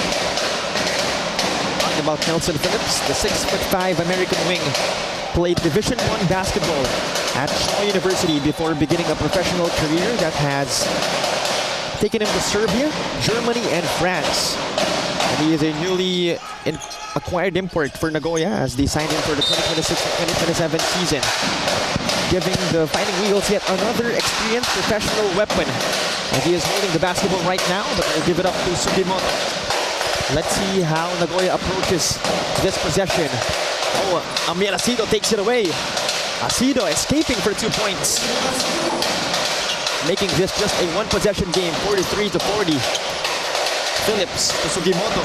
Talking about Nelson Phillips, the 6'5" American wing, played Division I basketball at Shaw University before beginning a professional career that has taken him to Serbia, Germany, and France. And he is a newly acquired import for Nagoya as they signed him for the 2026-2027 season, giving the Fighting Eagles yet another experienced professional weapon. And he is holding the basketball right now, but will give it up to Sugimoto. Let's see how Nagoya approaches this possession. Oh, Amiel Asido takes it away. Asido escaping for 2 points. Making this just a 1-possession game, 43-40. Phillips to Sugimoto.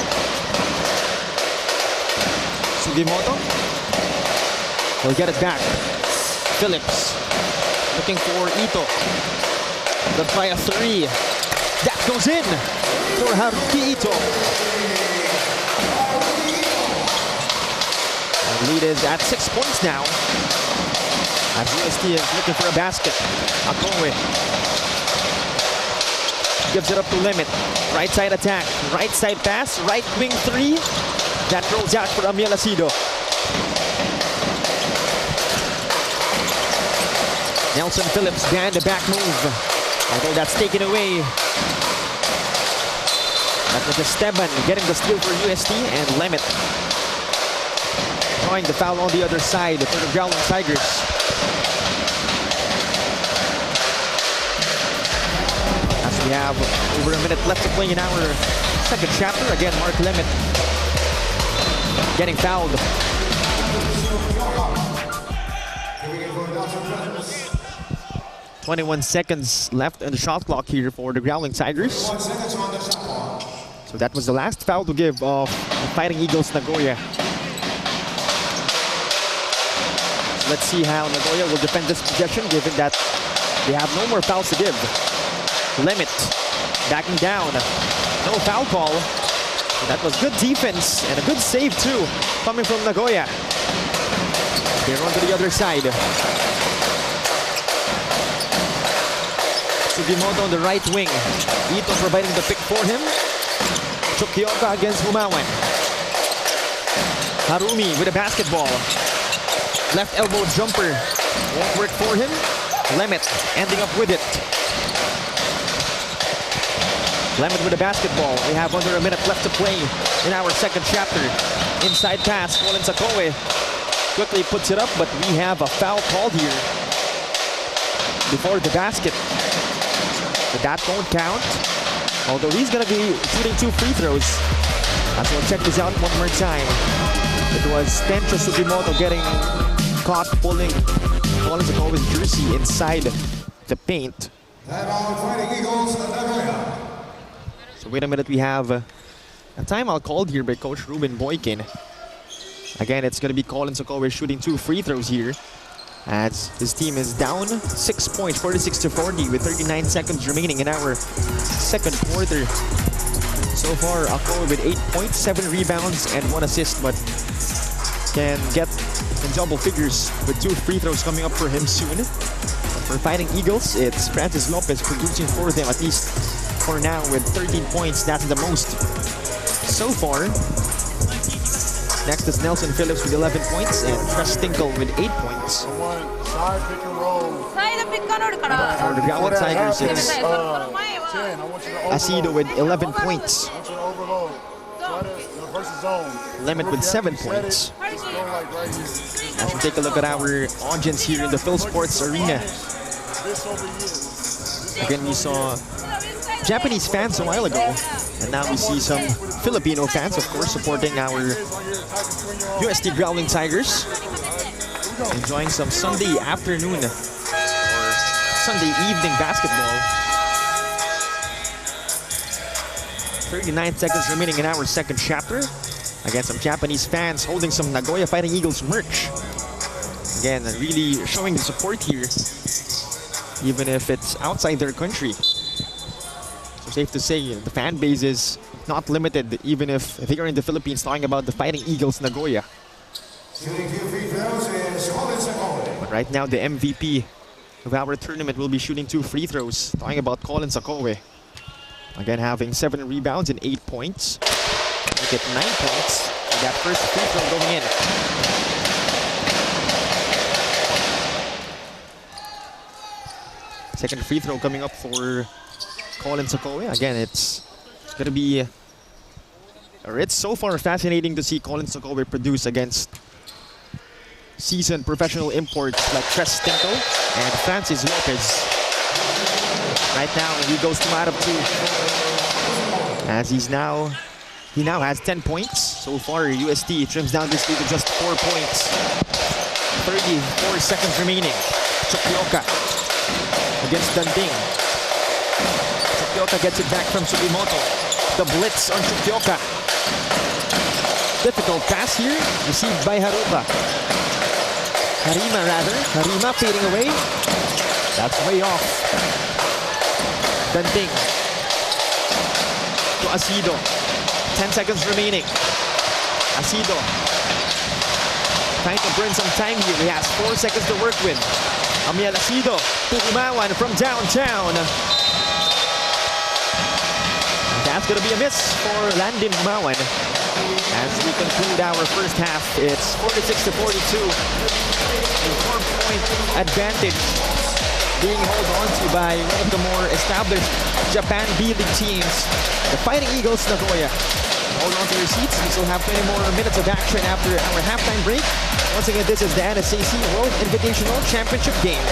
Sugimoto will get it back. Phillips looking for Ito. The try a 3. That goes in for Haruki Ito. The lead is at 6 points now. As UST is looking for a basket. Akowe gives it up to Limit. Right side attack, right side pass, right wing 3. That rolls out for Amiel Asido. Nelson Phillips behind the back move. Although that's taken away. That was Esteban getting the steal for UST, and Limit drawing the foul on the other side for the Growling Tigers. We have over a minute left to play in our second chapter. Again, Mark Limit getting fouled. 21 seconds left on the shot clock here for the Growling Tigers. So that was the last foul to give of the Fighting Eagles Nagoya. Let's see how Nagoya will defend this possession, given that they have no more fouls to give. Limit backing down. No foul call. So that was good defense and a good save too, coming from Nagoya. They run to the other side. Sugimoto on the right wing. Ito providing the pick for him. Chukioka against Humawan. Harumi with a basketball. Left elbow jumper. Won't work for him. Lemet ending up with it. Lemet with a basketball. We have under a minute left to play in our second chapter. Inside pass. Collins Akowe quickly puts it up, but we have a foul called here before the basket. But that won't count. Although he's going to be shooting 2 free throws. As we'll check this out one more time. It was Tencho Sugimoto getting caught pulling Collins Akowe's jersey inside the paint. Fighting Eagles Nagoya. So wait a minute, we have a timeout called here by Coach Ruben Boykin. Again, it's going to be Collins Akowe shooting 2 free throws here, as his team is down 6 points, 46-40, with 39 seconds remaining in our second quarter. So far, Akowe with 8 points, 7 rebounds, and 1 assist, but can get in double figures with 2 free throws coming up for him soon. For Fighting Eagles, it's Francis Lopez producing for them, at least for now, with 13 points. That's the most so far. Next is Nelson Phillips with 11 points and Tress Tinkle with 8 points. Side pick and roll. For the Growling Tigers, it's Asido with 11 points. Lemon with 7 points. As we take a look at our audience here in the Phil Sports Arena. Again, we saw Japanese fans a while ago, and now we see some Filipino fans, of course, supporting our UST Growling Tigers. Enjoying some Sunday afternoon or Sunday evening basketball. 39 seconds remaining in our second chapter. Again, some Japanese fans holding some Nagoya Fighting Eagles merch. Again, really showing the support here, even if it's outside their country. So safe to say, the fan base is not limited, even if they are in the Philippines, talking about the Fighting Eagles Nagoya. But right now, the MVP of our tournament will be shooting 2 free throws, talking about Collins Akowe. Again, having 7 rebounds and 8 points. Make it 9 points. And that first free throw going in. Second free throw coming up for Collins Akowe. Again, it's going to be... It's so far fascinating to see Collins Akowe produce against seasoned professional imports like Tress Tinkle and Francis Lopez. Right now, he goes 2 out of 2. As he now has 10 points. So far, UST trims down this lead to just 4 points. 34 seconds remaining. Chukioka against Danding. Chukioka gets it back from Sugimoto. The blitz on Chukioka. Difficult pass here, received by Harima fading away. That's way off. Danding to Asido. 10 seconds remaining. Asido trying to burn some time here. He has 4 seconds to work with. Amiel Asido to Umawan from downtown. That's going to be a miss for Landon Umawan. As we conclude our first half, it's 46-42. A 4-point advantage being held on to by one of the more established Japan B-League teams, the Fighting Eagles Nagoya. Hold on to your seats. We still have 20 more minutes of action after our halftime break. Once again, this is the NSAC World Invitational Championship game.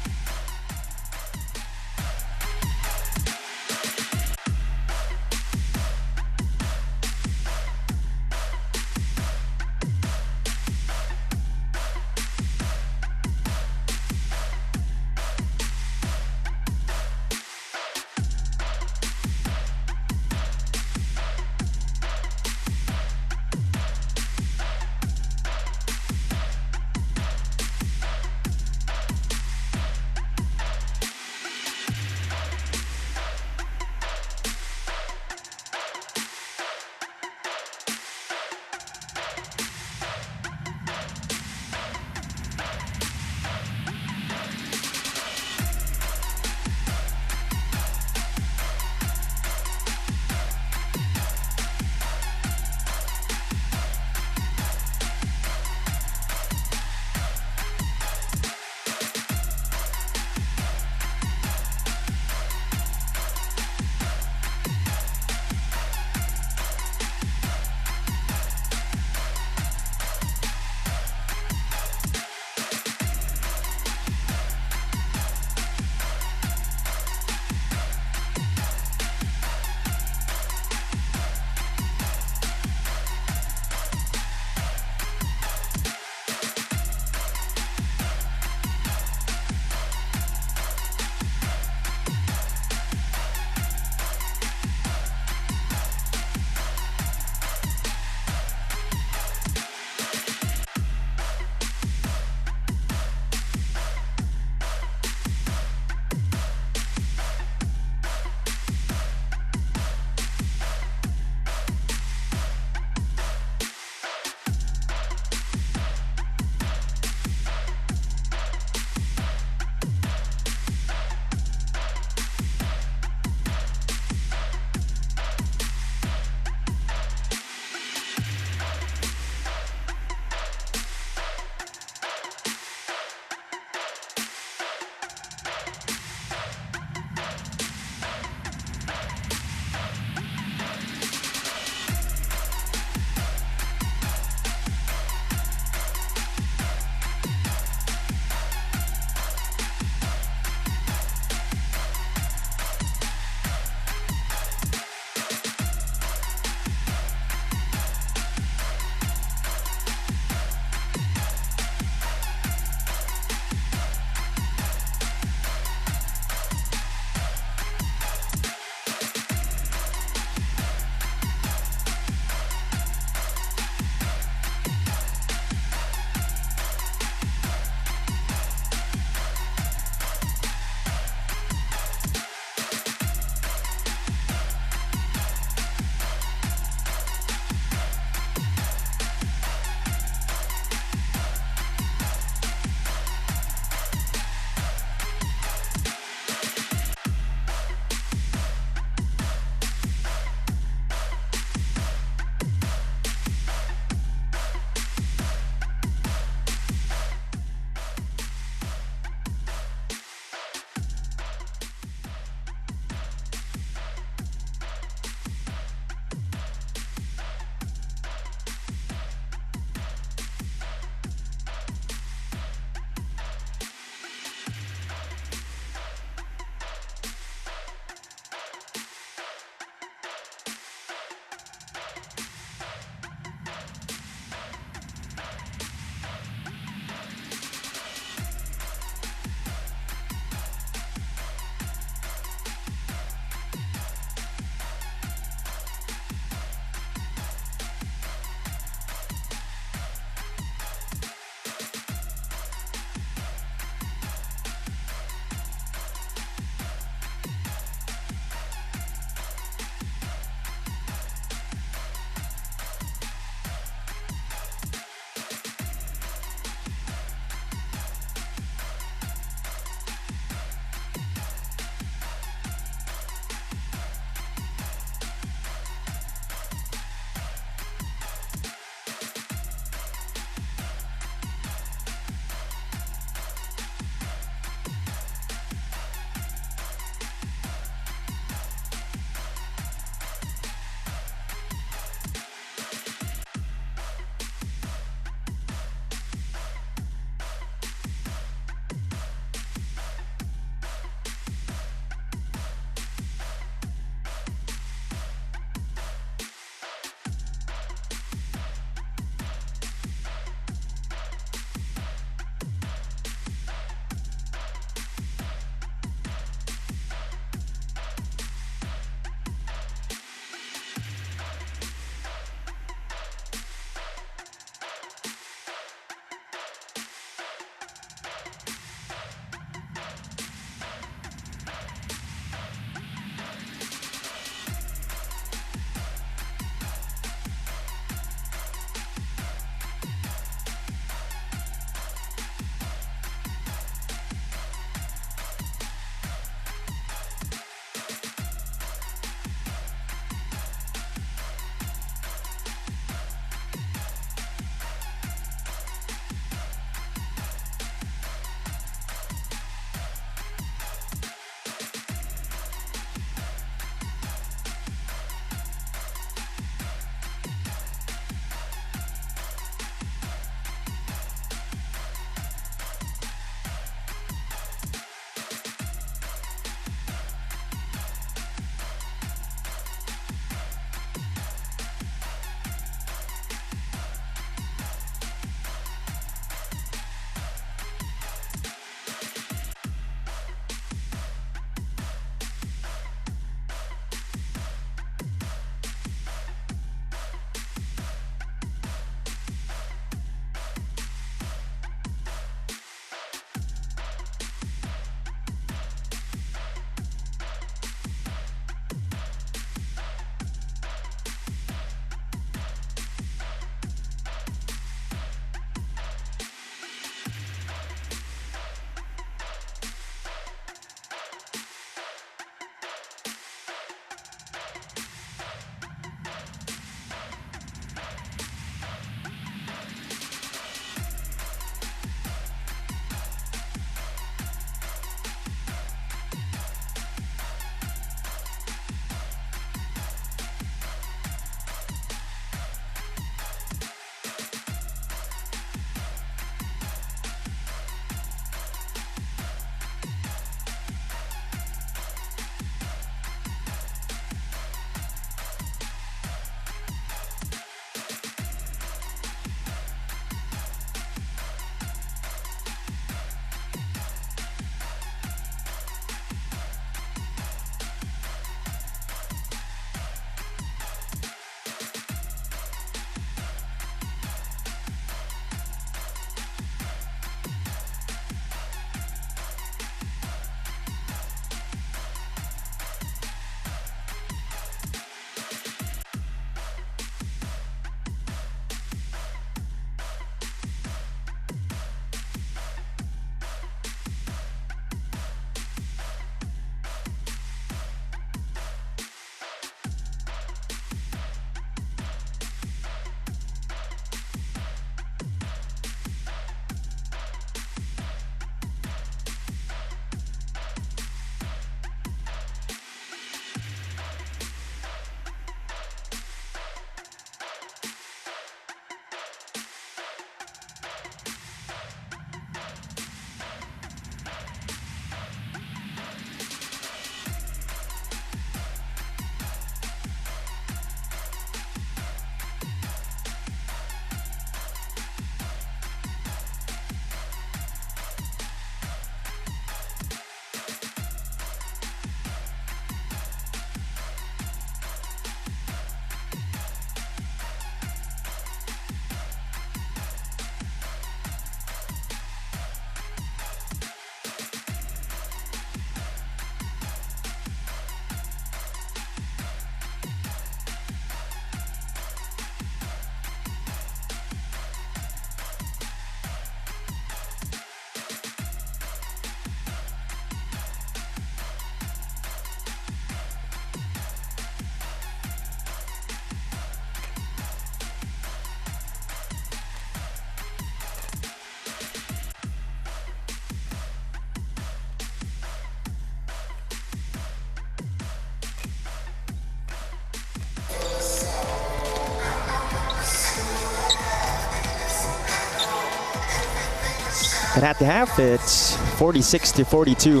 But at the half, it's 46-42.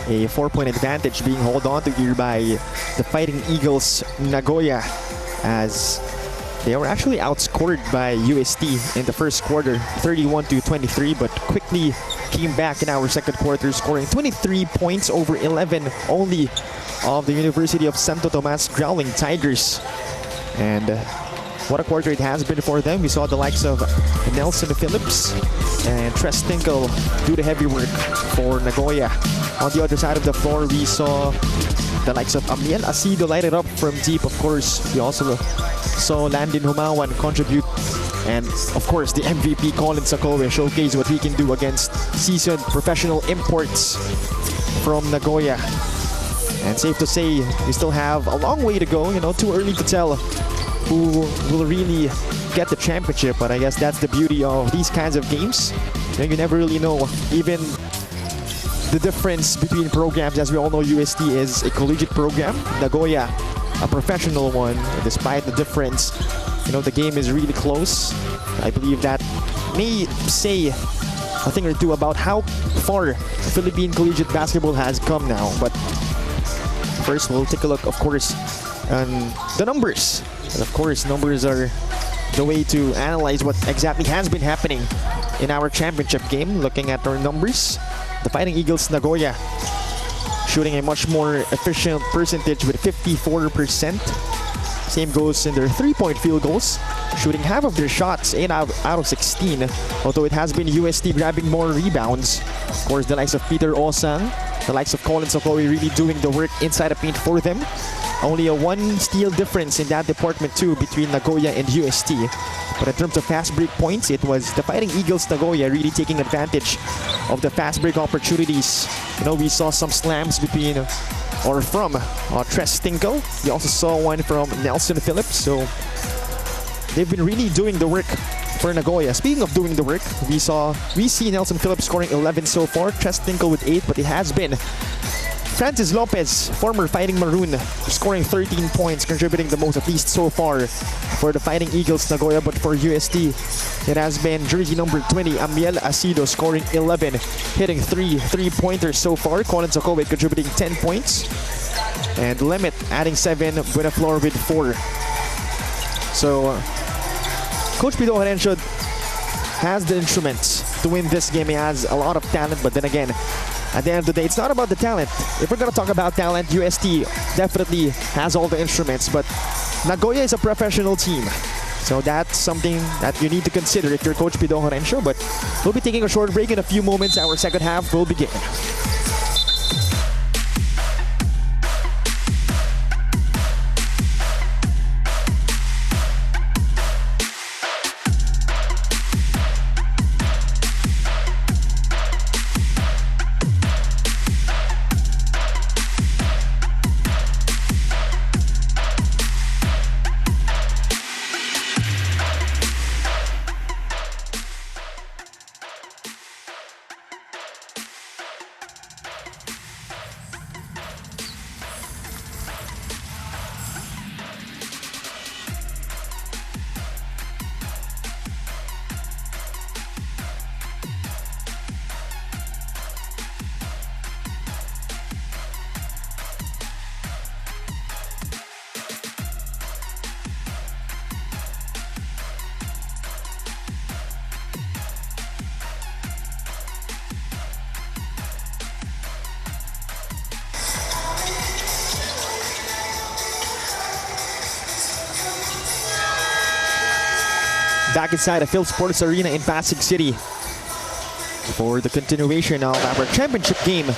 A 4-point advantage being held on to here by the Fighting Eagles Nagoya, as they were actually outscored by UST in the first quarter, 31-23, but quickly came back in our second quarter, scoring 23 points over 11 only of the University of Santo Tomas Growling Tigers. And what a quarter it has been for them. We saw the likes of Nelson Phillips and Tres Tinkle do the heavy work for Nagoya. On the other side of the floor, we saw the likes of Amiel Asido light it up from deep. Of course, we also saw Landon Humawan contribute. And of course, the MVP Colin Akowe showcase what he can do against seasoned professional imports from Nagoya. And safe to say, we still have a long way to go. You know, too early to tell who will really get the championship. But I guess that's the beauty of these kinds of games. You never really know. Even the difference between programs, as we all know, UST is a collegiate program, Nagoya a professional one. Despite the difference, you know, the game is really close. I believe that may say a thing or two about how far Philippine collegiate basketball has come now. But first, we'll take a look, of course, on the numbers. And of course, numbers are the way to analyze what exactly has been happening in our championship game. Looking at our numbers, the Fighting Eagles Nagoya shooting a much more efficient percentage with 54%. Same goes in their three-point field goals, shooting half of their shots, 8 out of 16. Although it has been UST grabbing more rebounds. Of course, the likes of Peter Osang, the likes of Colin Akowe really doing the work inside the paint for them. Only a 1 steal difference in that department too between Nagoya and UST. But in terms of fast break points, it was the Fighting Eagles Nagoya really taking advantage of the fast break opportunities. You know, we saw some slams between or from Tres Tinkle. We also saw one from Nelson Phillips. So they've been really doing the work for Nagoya. Speaking of doing the work, we see Nelson Phillips scoring 11 so far, Tres Tinkle with 8, but it has been Francis Lopez, former Fighting Maroon, scoring 13 points, contributing the most, at least so far, for the Fighting Eagles Nagoya. But for UST, it has been jersey number 20, Amiel Asido, scoring 11, hitting 3 three-pointers so far. Colin Akowe contributing 10 points. And Limit adding 7, Buenaflor with 4. So, Coach Pido Horencio has the instruments to win this game. He has a lot of talent, but then again, at the end of the day, it's not about the talent. If we're going to talk about talent, UST definitely has all the instruments, but Nagoya is a professional team. So that's something that you need to consider if you're Coach Pido Horencio. But we'll be taking a short break. In a few moments, our second half will begin. Back inside the Phil Sports Arena in Pasig City for the continuation of our championship game in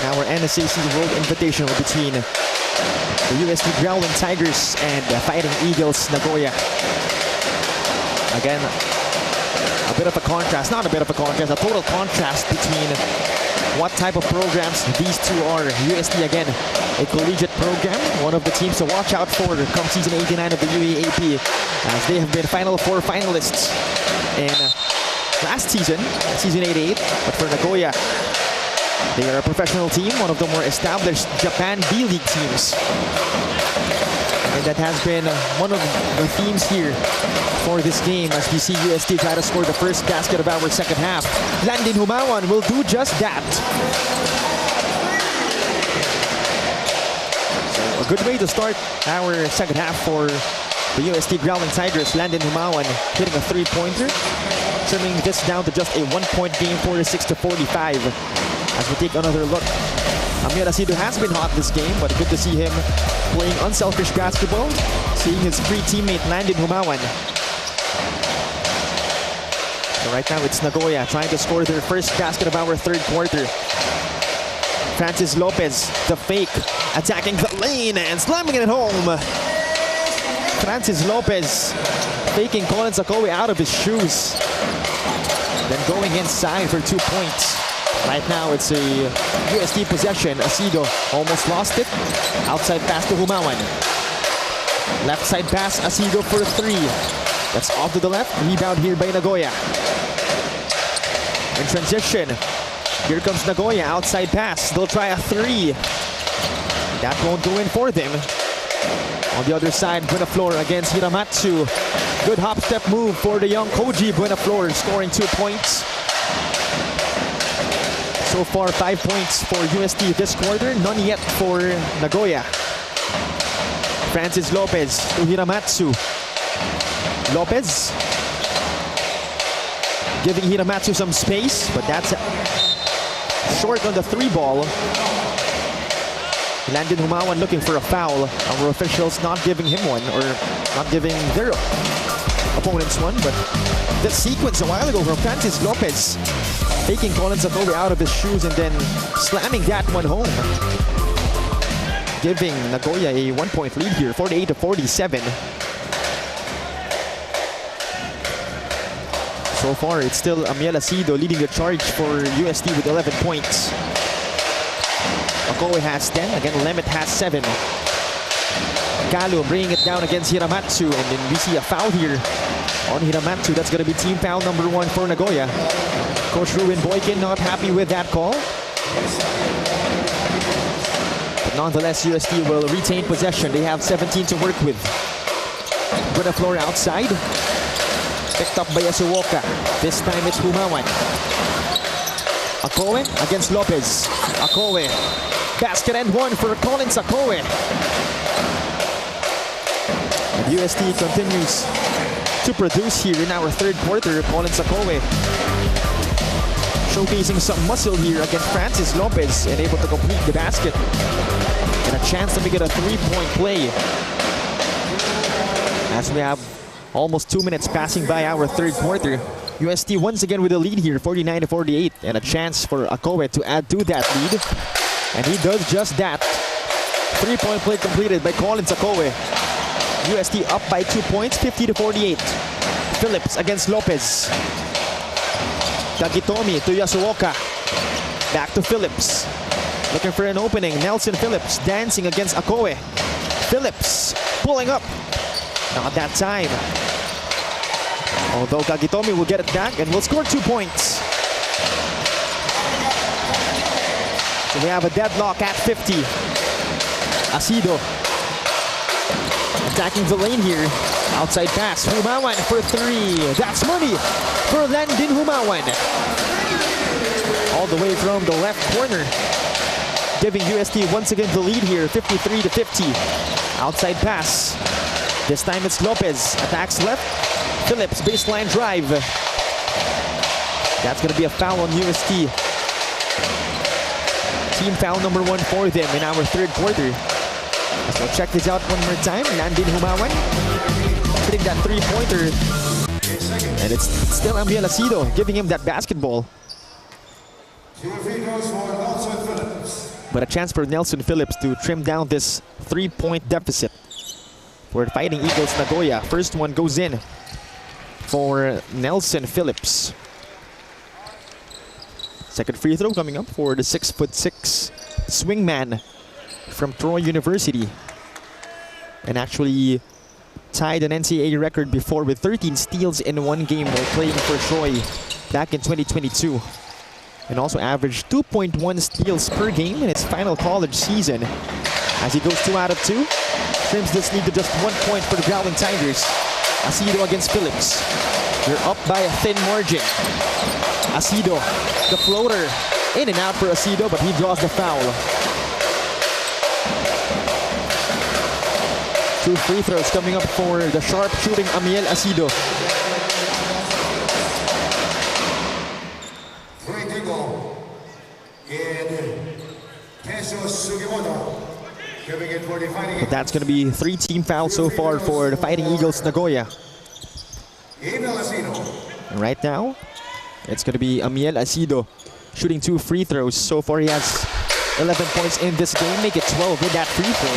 our NSAC World Invitational between the UST Growling Tigers and the Fighting Eagles Nagoya. Again, a bit of a contrast, not a bit of a contrast, a total contrast between what type of programs these two are. UST, again, a collegiate program, one of the teams to watch out for come season 89 of the UAAP, as they have been Final Four finalists in last season, season 88. But for Nagoya, they are a professional team, one of the more established Japan B-League teams. And that has been one of the themes here for this game as we see UST try to score the first basket of our second half. Landin Humawan will do just that. So a good way to start our second half for the UST Growling Tigers. Landin Humawan hitting a three-pointer, trimming this down to just a one-point game, 46-45. As we take another look, Amiel Asido has been hot this game, but good to see him playing unselfish basketball, seeing his free teammate Landin Humawan. So right now it's Nagoya trying to score their first basket of our third quarter. Francis Lopez, the fake, attacking the lane and slamming it home. Francis Lopez faking Collins Akowe out of his shoes. Then going inside for 2 points. Right now it's a UST possession. Asido almost lost it. Outside pass to Humawan. Left side pass, Asido for 3. That's off to the left. Rebound here by Nagoya. In transition, here comes Nagoya. Outside pass. They'll try a 3. That won't go in for them. On the other side, Buenaflor against Hiramatsu. Good hop step move for the young Koji. Buenaflor scoring 2 points. So far, 5 points for UST this quarter, none yet for Nagoya. Francis Lopez to Hiramatsu. Lopez giving Hiramatsu some space, but that's short on the 3 ball. Landin Humawan looking for a foul. Our officials not giving him one, or not giving their opponents one, but the sequence a while ago from Francis Lopez. Taking Collins Akowe out of his shoes and then slamming that one home. Giving Nagoya a 1-point lead here, 48-47. So far, it's still Amiel Asido leading the charge for UST with 11 points. Akowe has 10, again Lemmet has 7. Kalu bringing it down against Hiramatsu, and then we see a foul here on Hiramatsu. That's going to be team foul number 1 for Nagoya. Coach Ruben Boykin not happy with that call. But nonetheless, UST will retain possession. They have 17 to work with. Buenaflor outside. Picked up by Yasuoka. This time it's Humawan. Akowe against Lopez. Akowe. Basket and 1 for Collins Akowe. And UST continues to produce here in our third quarter. Collins Akowe showcasing some muscle here against Francis Lopez and able to complete the basket. And a chance to make it a 3-point play. As we have almost 2 minutes passing by our third quarter. UST once again with a lead here, 49-48. And a chance for Akowe to add to that lead. And he does just that. 3-point play completed by Collins Akowe. UST up by 2 points, 50-48. Phillips against Lopez. Kagitomi to Yasuoka. Back to Phillips. Looking for an opening. Nelson Phillips dancing against Akowe. Phillips pulling up. Not that time. Although Kagitomi will get it back and will score 2 points. So we have a deadlock at 50. Asido attacking the lane here. Outside pass. Humawan for 3. That's money for Landin Humawan. All the way from the left corner. Giving UST once again the lead here, 53-50. Outside pass. This time it's Lopez. Attacks left. Phillips baseline drive. That's going to be a foul on UST. Team foul number 1 for them in our third quarter. So check this out one more time. Landin Humawan hitting that 3-pointer. And it's still Amiel Asido giving him that basketball. But a chance for Nelson Phillips to trim down this 3-point deficit for Fighting Eagles Nagoya. First one goes in for Nelson Phillips. Second free throw coming up for the 6'6" swingman from Troy University. And actually tied an NCAA record before with 13 steals in one game while playing for Troy back in 2022. And also averaged 2.1 steals per game in his final college season as he goes 2 out of 2. trims this lead to just 1 point for the Growling Tigers. Asido against Phillips. They're up by a thin margin. Asido, the floater. In and out for Asido, but he draws the foul. 2 free throws coming up for the sharp shooting Amiel Asido. But that's going to be 3 team fouls so far for the Fighting Eagles Nagoya. And right now, it's going to be Amiel Asido shooting 2 free throws. So far, he has 11 points in this game. Make it 12 with that free throw.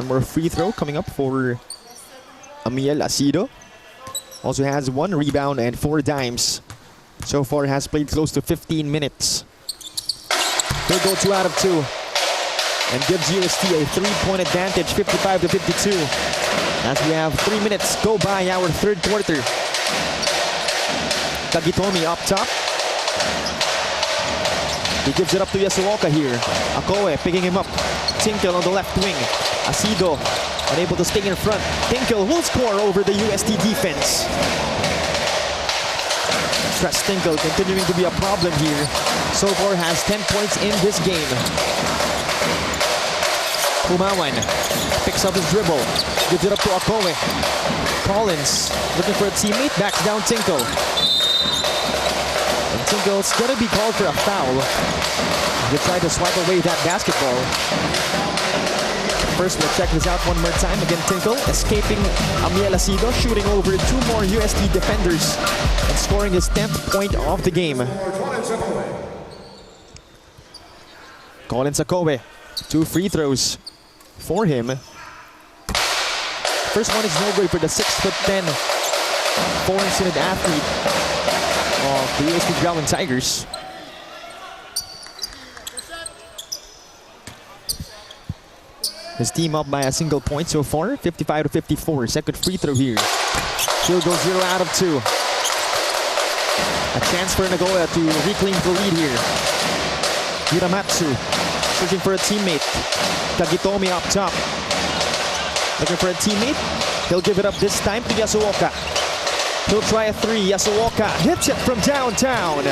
1 more free throw coming up for Amiel Asido. Also has 1 rebound and 4 dimes. So far has played close to 15 minutes. He'll go 2 out of 2 and gives UST a 3-point advantage, 55-52. As we have 3 minutes go by our 3rd quarter. Kagitomi up top. He gives it up to Yasuoka here. Akowe picking him up. Tinkle on the left wing. Asido unable to stay in front. Tinkle will score over the UST defense. Tinkle continuing to be a problem here. So far has 10 points in this game. Pumawan picks up his dribble. Gives it up to Akowe. Collins looking for a teammate. Backs down Tinkle. And Tinkle's going to be called for a foul. He tried to swipe away that basketball. First, we'll check this out one more time. Again, Tinkle escaping Amiel Asido, shooting over 2 more UST defenders and scoring his 10th point of the game. Collins Akowe, 2 free throws for him. First one is no good for the 6'10", foreign-sided athlete of the UST Growling Tigers. His team up by a single point so far, 55-54. Second free throw here. He'll go 0 out of 2. A chance for Nagoya to reclaim the lead here. Hiramatsu searching for a teammate. Kagitomi up top. Looking for a teammate. He'll give it up this time to Yasuoka. He'll try a 3. Yasuoka hits it from downtown.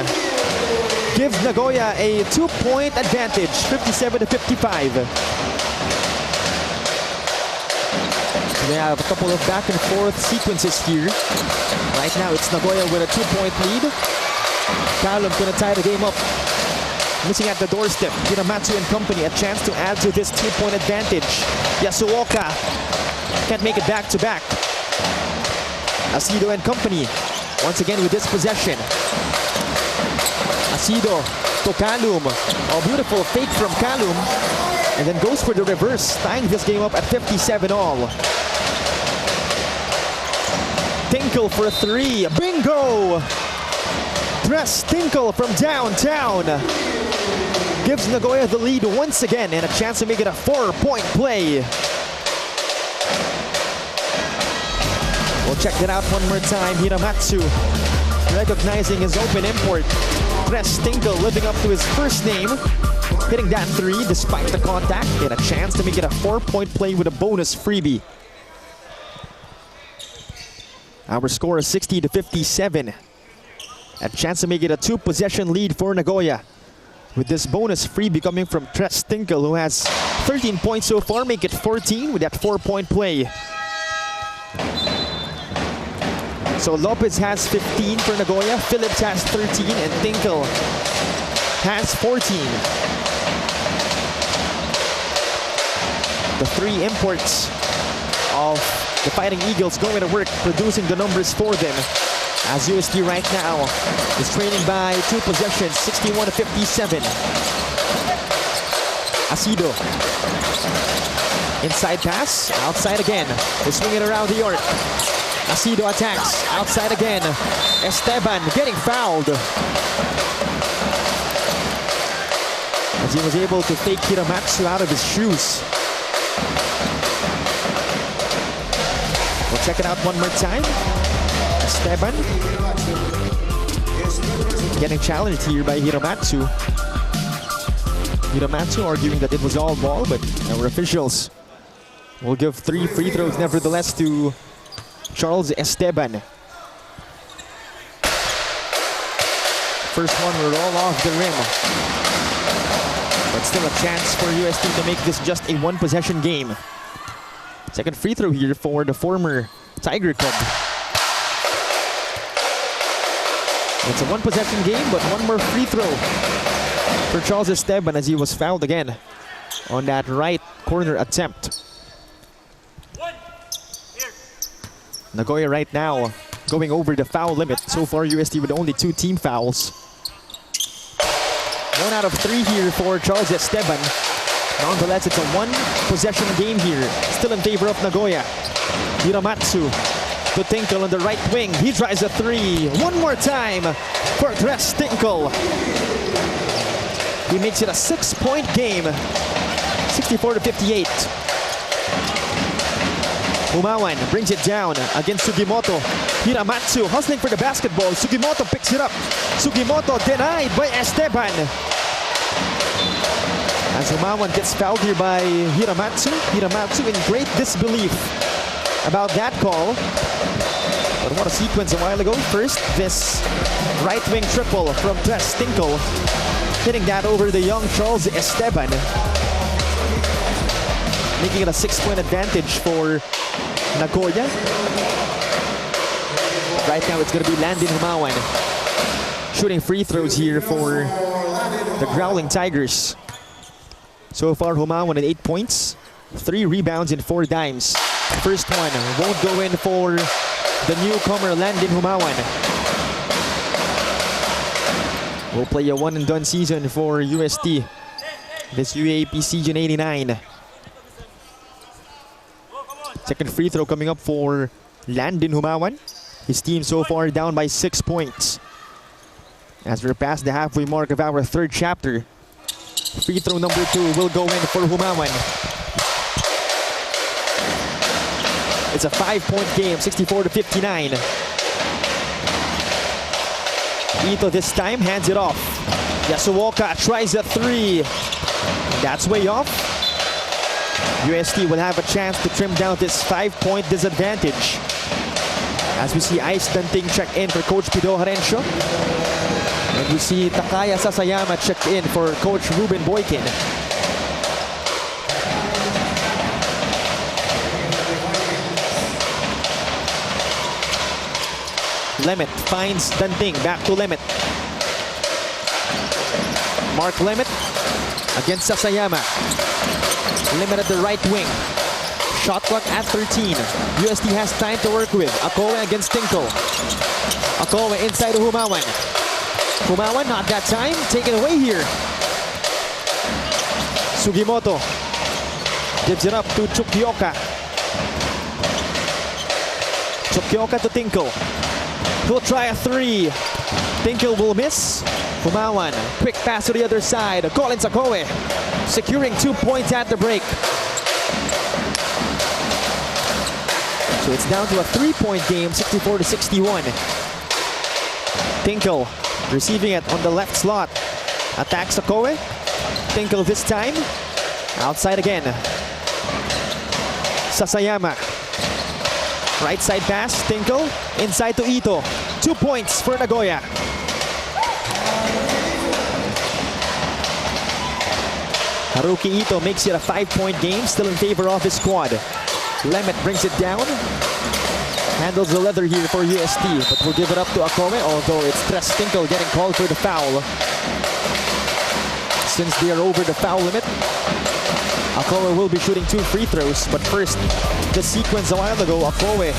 Gives Nagoya a 2-point advantage, 57-55. They have a couple of back and forth sequences here. Right now it's Nagoya with a 2-point lead. Callum gonna tie the game up. Missing at the doorstep. Hiramatsu and company a chance to add to this 2-point advantage. Yasuoka can't make it back to back. Asido and company once again with this possession. Asido to Callum. A beautiful fake from Callum. And then goes for the reverse, tying this game up at 57-all. Tinkle for a 3. Bingo! Tinkle from downtown. Gives Nagoya the lead once again and a chance to make it a 4-point play. We'll check that out one more time. Hiramatsu recognizing his open import. Tinkle living up to his first name. Hitting that 3 despite the contact and a chance to make it a 4-point play with a bonus freebie. Our score is 60-57. A chance to make it a 2-possession lead for Nagoya. With this bonus freebie coming from Tinkle, who has 13 points so far, make it 14 with that 4-point play. So Lopez has 15 for Nagoya, Phillips has 13, and Tinkle has 14. The 3 imports of the Fighting Eagles going to work, producing the numbers for them. As UST right now is trailing by 2 possessions, 61-57. Asido. Inside pass, outside again. They swing it around the arc. Asido attacks, outside again. Esteban getting fouled. As he was able to fake Hiramatsu out of his shoes. We'll check it out one more time. Esteban getting challenged here by Hiramatsu. Hiramatsu arguing that it was all ball, but our officials will give 3 free throws nevertheless to Charles Esteban. First one will roll off the rim. But still a chance for UST to make this just a one-possession game. Second free throw here for the former Tiger Cub. It's a one-possession game, but one more free throw for Charles Esteban as he was fouled again on that right corner attempt. Nagoya right now going over the foul limit. So far, UST with only 2 team fouls. 1 out of 3 here for Charles Esteban. Nonetheless, it's a one-possession game here. Still in favor of Nagoya. Hiramatsu to Tinkle on the right wing. He tries a 3. One more time for Tres Tinkle. He makes it a 6-point game. 64-58. Umawan brings it down against Sugimoto. Hiramatsu hustling for the basketball. Sugimoto picks it up. Sugimoto denied by Esteban. As Umawan gets fouled here by Hiramatsu. Hiramatsu in great disbelief about that call. But what a sequence a while ago. First, this right wing triple from Tres Tinkle. Hitting that over the young Charles Esteban. Making it a 6-point advantage for Nagoya. Right now it's going to be Landin Umawan shooting free throws here for the Growling Tigers. So far, Umawan at 8 points, 3 rebounds and 4 dimes. First one won't go in for the newcomer Landin Umawan. We'll play a one-and-done season for UST. This UAAP season 89. Second free throw coming up for Landin Umawan. His team so far down by 6 points. As we're past the halfway mark of our 3rd chapter. Free throw number 2 will go in for Umawan. It's a 5-point game, 64-59. Ito this time hands it off. Yasuoka tries a 3. That's way off. UST will have a chance to trim down this 5-point disadvantage. As we see Ice Danting check in for Coach Pido Harencio. And we see Takaya Sasayama check in for Coach Ruben Boykin. Lemet finds Danting, back to Lemet. Mark Lemet against Sasayama. Lemet at the right wing. Shot clock at 13. UST has time to work with. Akowe against Tinkle. Akowe inside of Umawan. Umawan, not that time. Taken away here. Sugimoto gives it up to Chukyoka. Chukyoka to Tinkle. He'll try a 3. Tinkle will miss. Umawan, quick pass to the other side. Collins Akowe securing 2 points at the break. So it's down to a 3-point game, 64-61. Tinkle receiving it on the left slot. Attacks Akowe. Tinkle this time. Outside again. Sasayama. Right side pass, Tinkle. Inside to Ito. 2 points for Nagoya. Haruki Ito makes it a 5-point game, still in favor of his squad. Lemet brings it down. Handles the leather here for UST, but will give it up to Akowe, although it's Tres Tinkle getting called for the foul. Since they are over the foul limit, Akowe will be shooting 2 free throws. But first, the sequence a while ago, Akowe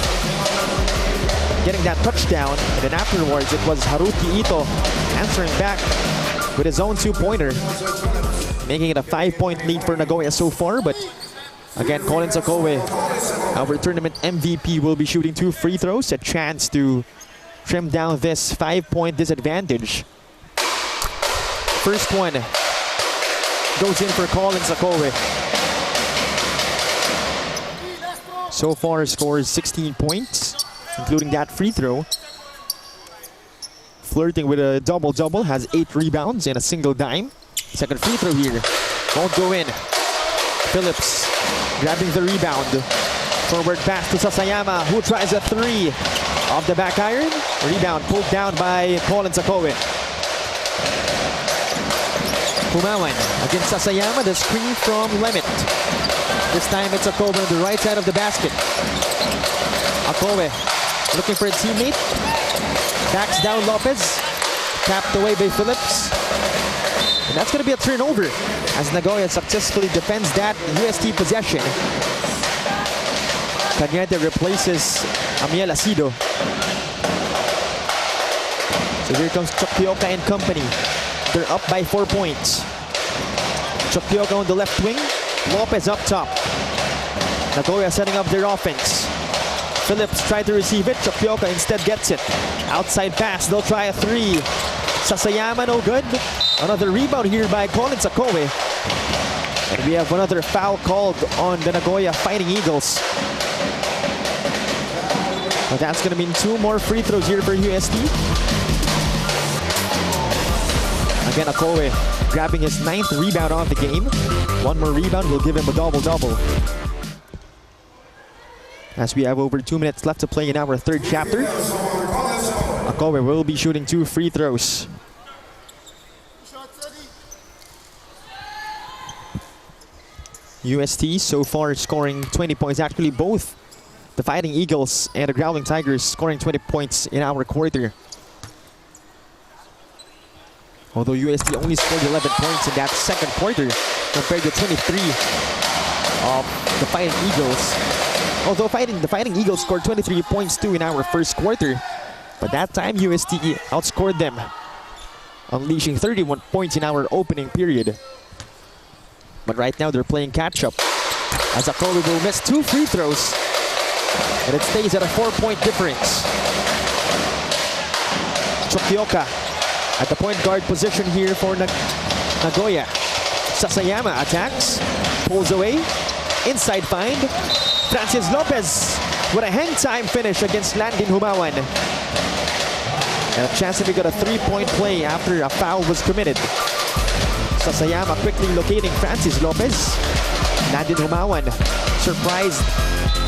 getting that touchdown, and then afterwards it was Haruki Ito answering back with his own 2-pointer, making it a 5-point lead for Nagoya so far. But again, Collins Akowe, our tournament MVP, will be shooting 2 free throws, a chance to trim down this 5-point disadvantage. First one goes in for Collins Akowe. So far scores 16 points, including that free throw. Flirting with a double-double, has 8 rebounds and a single dime. Second free throw here. Won't go in. Phillips grabbing the rebound. Forward pass to Sasayama, who tries a three. Off the back iron. Rebound pulled down by Akowe. Pumawan against Sasayama. The screen from Lemit. This time it's Akowe on the right side of the basket. Akowe looking for a teammate. Backs down Lopez. Tapped away by Phillips. And that's going to be a turnover as Nagoya successfully defends that UST possession. Cañete replaces Amiel Asido. So here comes Chokpioka and company. They're up by 4 points. Chokpioka on the left wing. Lopez up top. Nagoya setting up their offense. Phillips tried to receive it. Chokpioka instead gets it. Outside pass. They'll try a three. Sasayama no good. Another rebound here by Akowe. And we have another foul called on the Nagoya Fighting Eagles. But that's going to mean 2 more free throws here for UST. Again, Akowe grabbing his 9th rebound of the game. 1 more rebound will give him a double-double. As we have over 2 minutes left to play in our 3rd chapter. Akowe will be shooting 2 free throws. UST so far scoring 20 points. Actually, both the Fighting Eagles and the Growling Tigers scoring 20 points in our quarter. Although UST only scored 11 points in that second quarter compared to 23 of the Fighting Eagles. Although the Fighting Eagles scored 23 points too in our first quarter. But that time UST outscored them, unleashing 31 points in our opening period. But right now they're playing catch-up as Akowe will miss 2 free throws. And it stays at a 4-point difference. Chokpioka at the point guard position here for Nagoya. Sasayama attacks, pulls away, inside find. Francis Lopez with a hang time finish against Landin Humawan. And a chance to get a 3-point play after a foul was committed. Sasayama quickly locating Francis Lopez. Landin Humawan surprised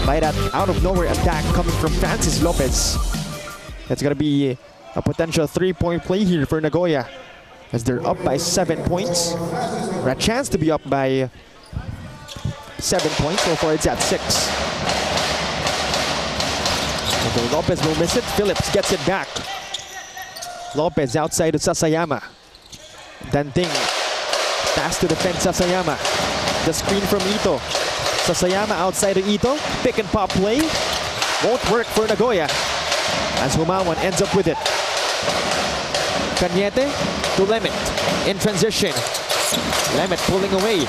by that out-of-nowhere attack coming from Francis Lopez. It's going to be a potential 3-point play here for Nagoya as they're up by 7 points. Or a chance to be up by 7 points. So far it's at 6. Although Lopez will miss it, Phillips gets it back. Lopez outside to Sasayama. Danting. Pass to defend Sasayama. The screen from Ito. Sasayama outside to Ito. Pick and pop play. Won't work for Nagoya as Humawan ends up with it. Cañete to Lemit in transition. Lemit pulling away.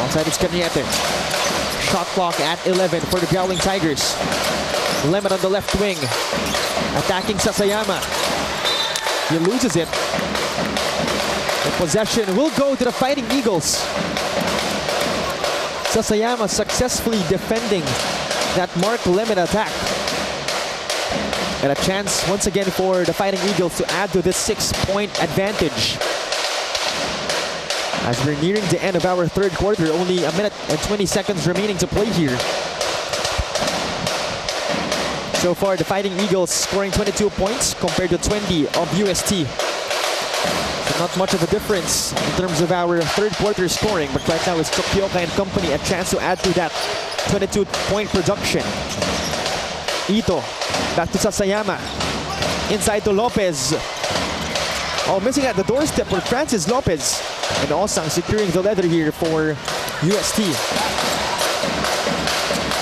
Outside it's Cañete. Shot clock at 11 for the Growling Tigers. Lemit on the left wing. Attacking Sasayama. He loses it. The possession will go to the Fighting Eagles. Sasayama successfully defending that Mark Lemit attack. And a chance once again for the Fighting Eagles to add to this 6-point advantage. As we're nearing the end of our 3rd quarter, only a minute and 20 seconds remaining to play here. So far, the Fighting Eagles scoring 22 points compared to 20 of UST. So not much of a difference in terms of our 3rd quarter scoring, but right now it's Chokpioka and company a chance to add to that 22-point production. Ito, back to Sasayama. Inside to Lopez. Oh, missing at the doorstep for Francis Lopez. And Osang securing the leather here for UST.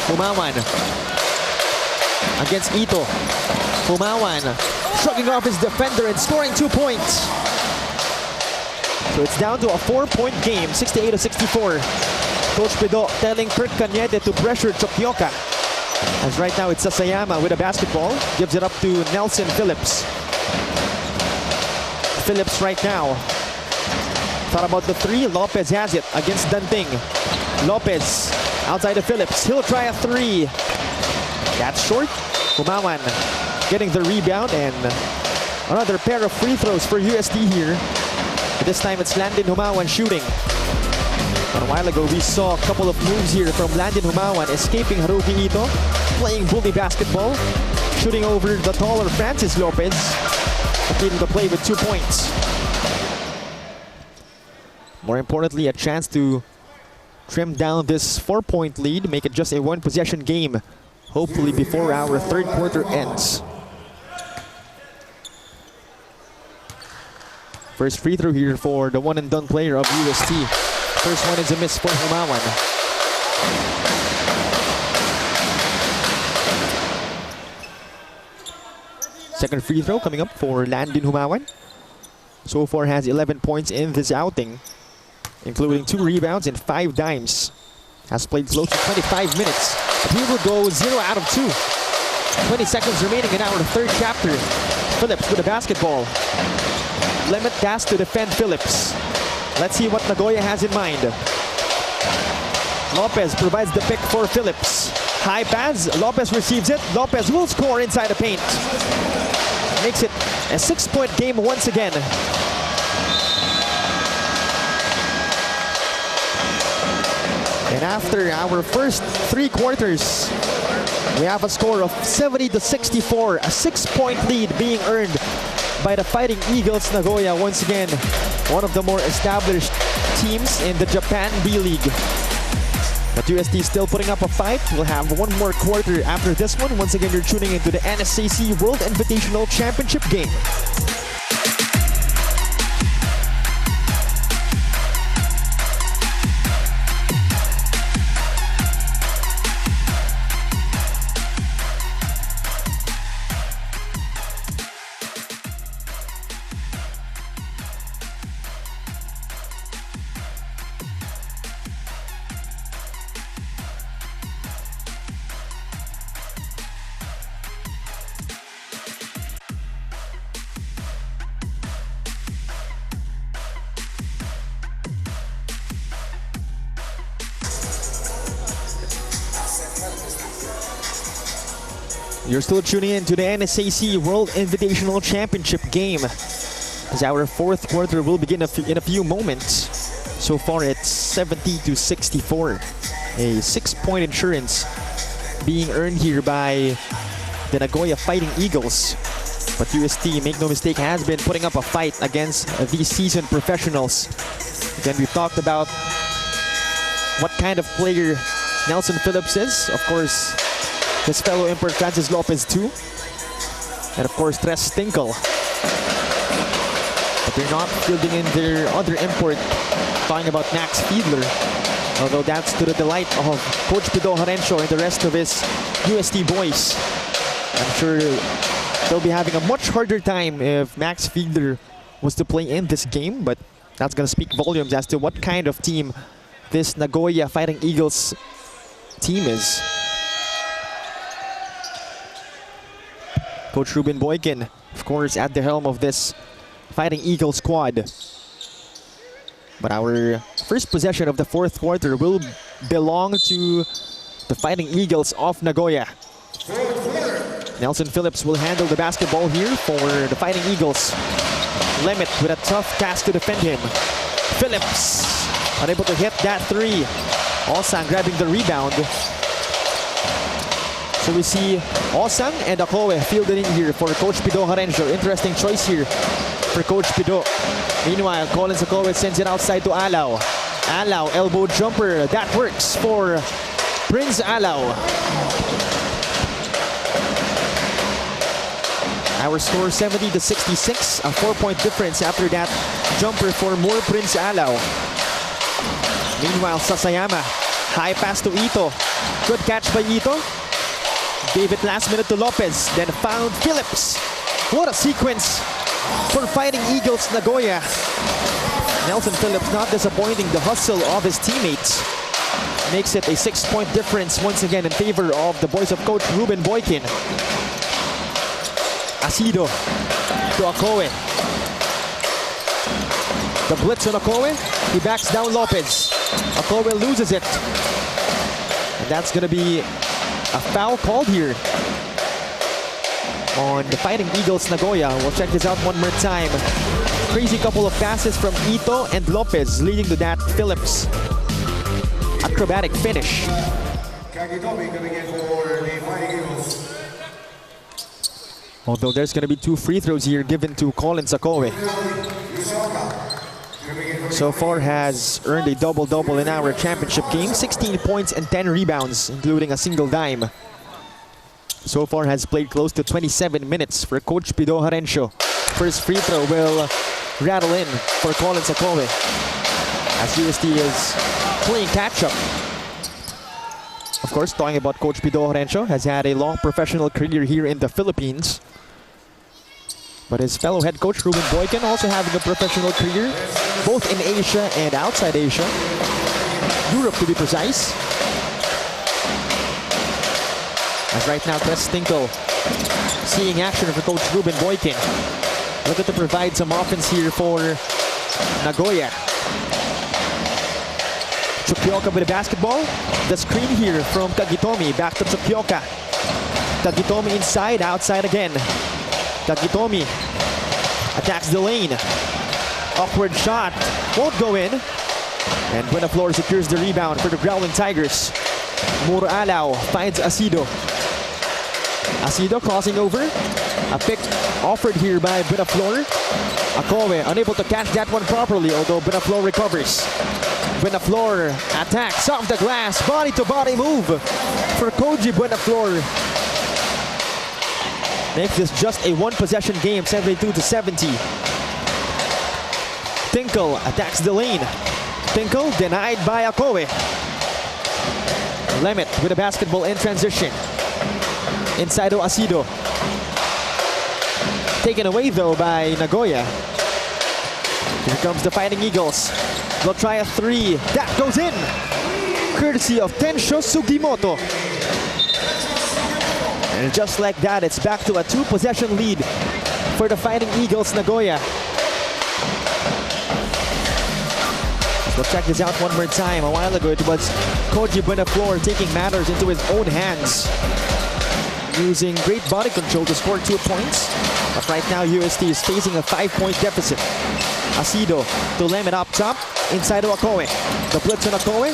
Humawan against Ito. Humawan shrugging off his defender and scoring 2 points. So it's down to a 4-point game, 68-64. Coach Pido telling Kurt Cañete to pressure Chokpioka. As right now it's Sasayama with a basketball. Gives it up to Nelson Phillips. Phillips right now. Thought about the 3. Lopez has it against Danting. Lopez outside of Phillips. He'll try a 3. That's short. Humawan getting the rebound and another pair of free throws for UST here. This time it's Landon Humawan shooting. But a while ago, we saw a couple of moves here from Landon Humawan, escaping Haruki Ito, playing bully basketball, shooting over the taller Francis Lopez, completing the play with 2 points. More importantly, a chance to trim down this 4-point lead, make it just a one-possession game, hopefully before our third quarter ends. First free throw here for the one-and-done player of UST. First one is a miss for Humawan. Second free throw coming up for Landon Humawan. So far has 11 points in this outing, including 2 rebounds and 5 dimes. Has played close to 25 minutes. But he will go 0 out of 2. 20 seconds remaining in our third chapter. Phillips with the basketball. Limit task to defend Phillips. Let's see what Nagoya has in mind. Lopez provides the pick for Phillips. High pass, Lopez receives it. Lopez will score inside the paint. Makes it a 6-point game once again. And after our first 3 quarters, we have a score of 70-64, a 6-point lead being earned by the Fighting Eagles Nagoya. Once again, one of the more established teams in the Japan B-League. But UST still putting up a fight. We'll have one more quarter after this one. Once again, you're tuning into the NSAC World Invitational Championship game. You're still tuning in to the NSAC World Invitational Championship game, as our fourth quarter will begin in a few moments. So far it's 70-64. A 6-point insurance being earned here by the Nagoya Fighting Eagles. But UST, make no mistake, has been putting up a fight against these seasoned professionals. Again, we've talked about what kind of player Nelson Phillips is. Of course, his fellow import Francis Lopez too. And of course, Tres Tinkle. But they're not fielding in their other import, talking about Max Fiedler. Although that's to the delight of Coach Pido Harencio and the rest of his UST boys. I'm sure they'll be having a much harder time if Max Fiedler was to play in this game. But that's going to speak volumes as to what kind of team this Nagoya Fighting Eagles team is. Coach Ruben Boykin, of course, at the helm of this Fighting Eagles squad. But our first possession of the fourth quarter will belong to the Fighting Eagles of Nagoya. Nelson Phillips will handle the basketball here for the Fighting Eagles. Limit with a tough task to defend him. Phillips unable to hit that 3. Osang grabbing the rebound. So we see Osang and Akowe fielded in here for Coach Pido Harencio. Interesting choice here for Coach Pido. Meanwhile, Collins Akowe sends it outside to Alaw. Alaw, elbow jumper. That works for Prince Alaw. Our score 70-66. A 4-point difference after that jumper for more Prince Alaw. Meanwhile, Sasayama. High pass to Ito. Good catch by Ito. Gave it last minute to Lopez, then found Phillips. What a sequence for Fighting Eagles Nagoya. Nelson Phillips not disappointing the hustle of his teammates. Makes it a 6-point difference once again in favor of the boys of Coach Ruben Boykin. Asido to Akowe. The blitz on Akowe. He backs down Lopez. Akowe loses it. And that's going to be a foul called here on the Fighting Eagles Nagoya. We'll check this out one more time. crazy couple of passes from Ito and Lopez, leading to that Phillips acrobatic finish. Kagitomi coming in for the Fighting Eagles. Although there's going to be 2 free throws here given to Collins Akowe. So far has earned a double-double in our championship game. 16 points and 10 rebounds, including a single dime. So far has played close to 27 minutes for Coach Pido Harencio. First free throw will rattle in for Collins Akowe as UST is playing catch-up. Of course, talking about Coach Pido Harencio, has had a long professional career here in the Philippines. But his fellow head coach, Ruben Boykin, also having a professional career, both in Asia and outside Asia. Europe, to be precise. As right now, Chris Tinkle seeing action for Coach Ruben Boykin. Looking to provide some offense here for Nagoya. Chukyoka with the basketball. The screen here from Kagitomi. Back to Chukyoka. Kagitomi inside, outside again. Kagitomi attacks the lane. Awkward shot. Won't go in. And Buenaflor secures the rebound for the Growling Tigers. Muralao finds Asido. Asido crossing over. A pick offered here by Buenaflor. Akowe unable to catch that one properly, although Buenaflor recovers. Buenaflor attacks off the glass. Body-to-body move for Koji Buenaflor. Makes this just a one-possession game, 72-70. Tinkle attacks the lane. Tinkle denied by Akowe. Lemmet with a basketball in transition. Inside to Asido. Taken away though by Nagoya. Here comes the Fighting Eagles. They'll try a 3. That goes in. Courtesy of Tensho Sugimoto. And just like that, it's back to a 2-possession lead for the Fighting Eagles Nagoya. We'll check this out one more time. A while ago, it was Koji Buenaflor taking matters into his own hands, using great body control to score 2 points. But right now, UST is facing a 5-point deficit. Asido to Lemmet up top, inside to Akowe. The blitz on Akowe,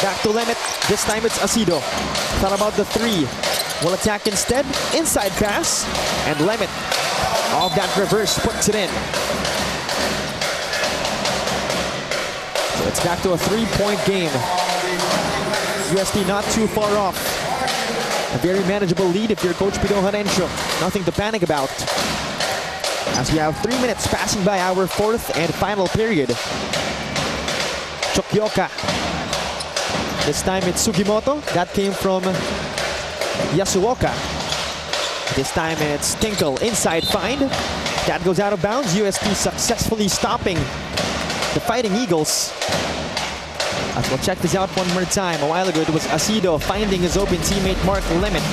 back to Lemmet. This time it's Asido. Thought about the 3. Will attack instead, inside pass, and Lemmet off that reverse puts it in. So it's back to a 3-point game. UST not too far off. A very manageable lead if you're Coach Pido Harencio. Nothing to panic about. As we have 3 minutes passing by our 4th and final period. Chukyoka. This time it's Sugimoto. That came from Yasuoka. This time it's Tinkle inside find. That goes out of bounds. UST successfully stopping the Fighting Eagles. As we'll check this out one more time. A while ago it was Asido finding his open teammate Mark Lemmet.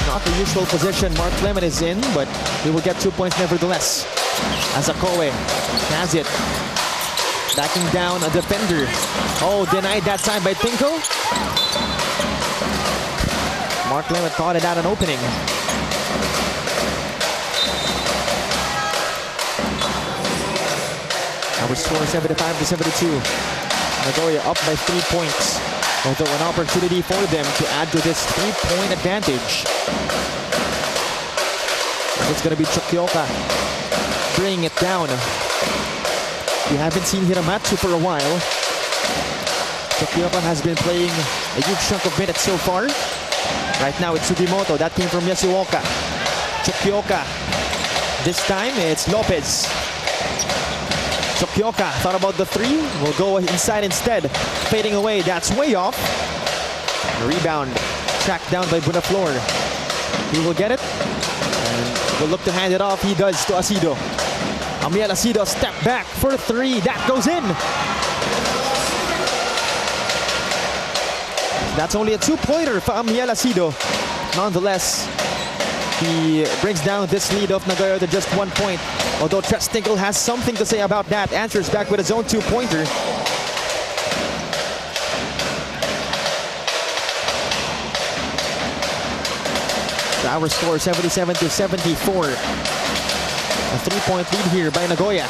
Not the usual position Mark Lemmet is in, but he will get 2 points nevertheless. As Akowe has it. Backing down a defender. Oh, denied that time by Tinkle. Mark Lemmet thought it out an opening. Our score 75-72. Nagoya up by 3 points. Although an opportunity for them to add to this 3-point advantage. It's going to be Chukyoka bringing it down. We haven't seen Hiramatsu for a while. Chukyoka has been playing a huge chunk of minutes so far. Right now it's Sugimoto. That came from Yasuoka. Chukyoka. This time it's Lopez. Chukyoka thought about the 3. Will go inside instead. Fading away. That's way off. A rebound tracked down by Buenaflor. He will get it. And will look to hand it off. He does to Asido. Amiel Asido step back for 3. That goes in. That's only a 2-pointer for Amiel Asido. Nonetheless, he brings down this lead of Nagoya to just 1 point. Although Tres Tinkle has something to say about that. Answers back with his own 2-pointer. Our score 77-74. A 3-point lead here by Nagoya.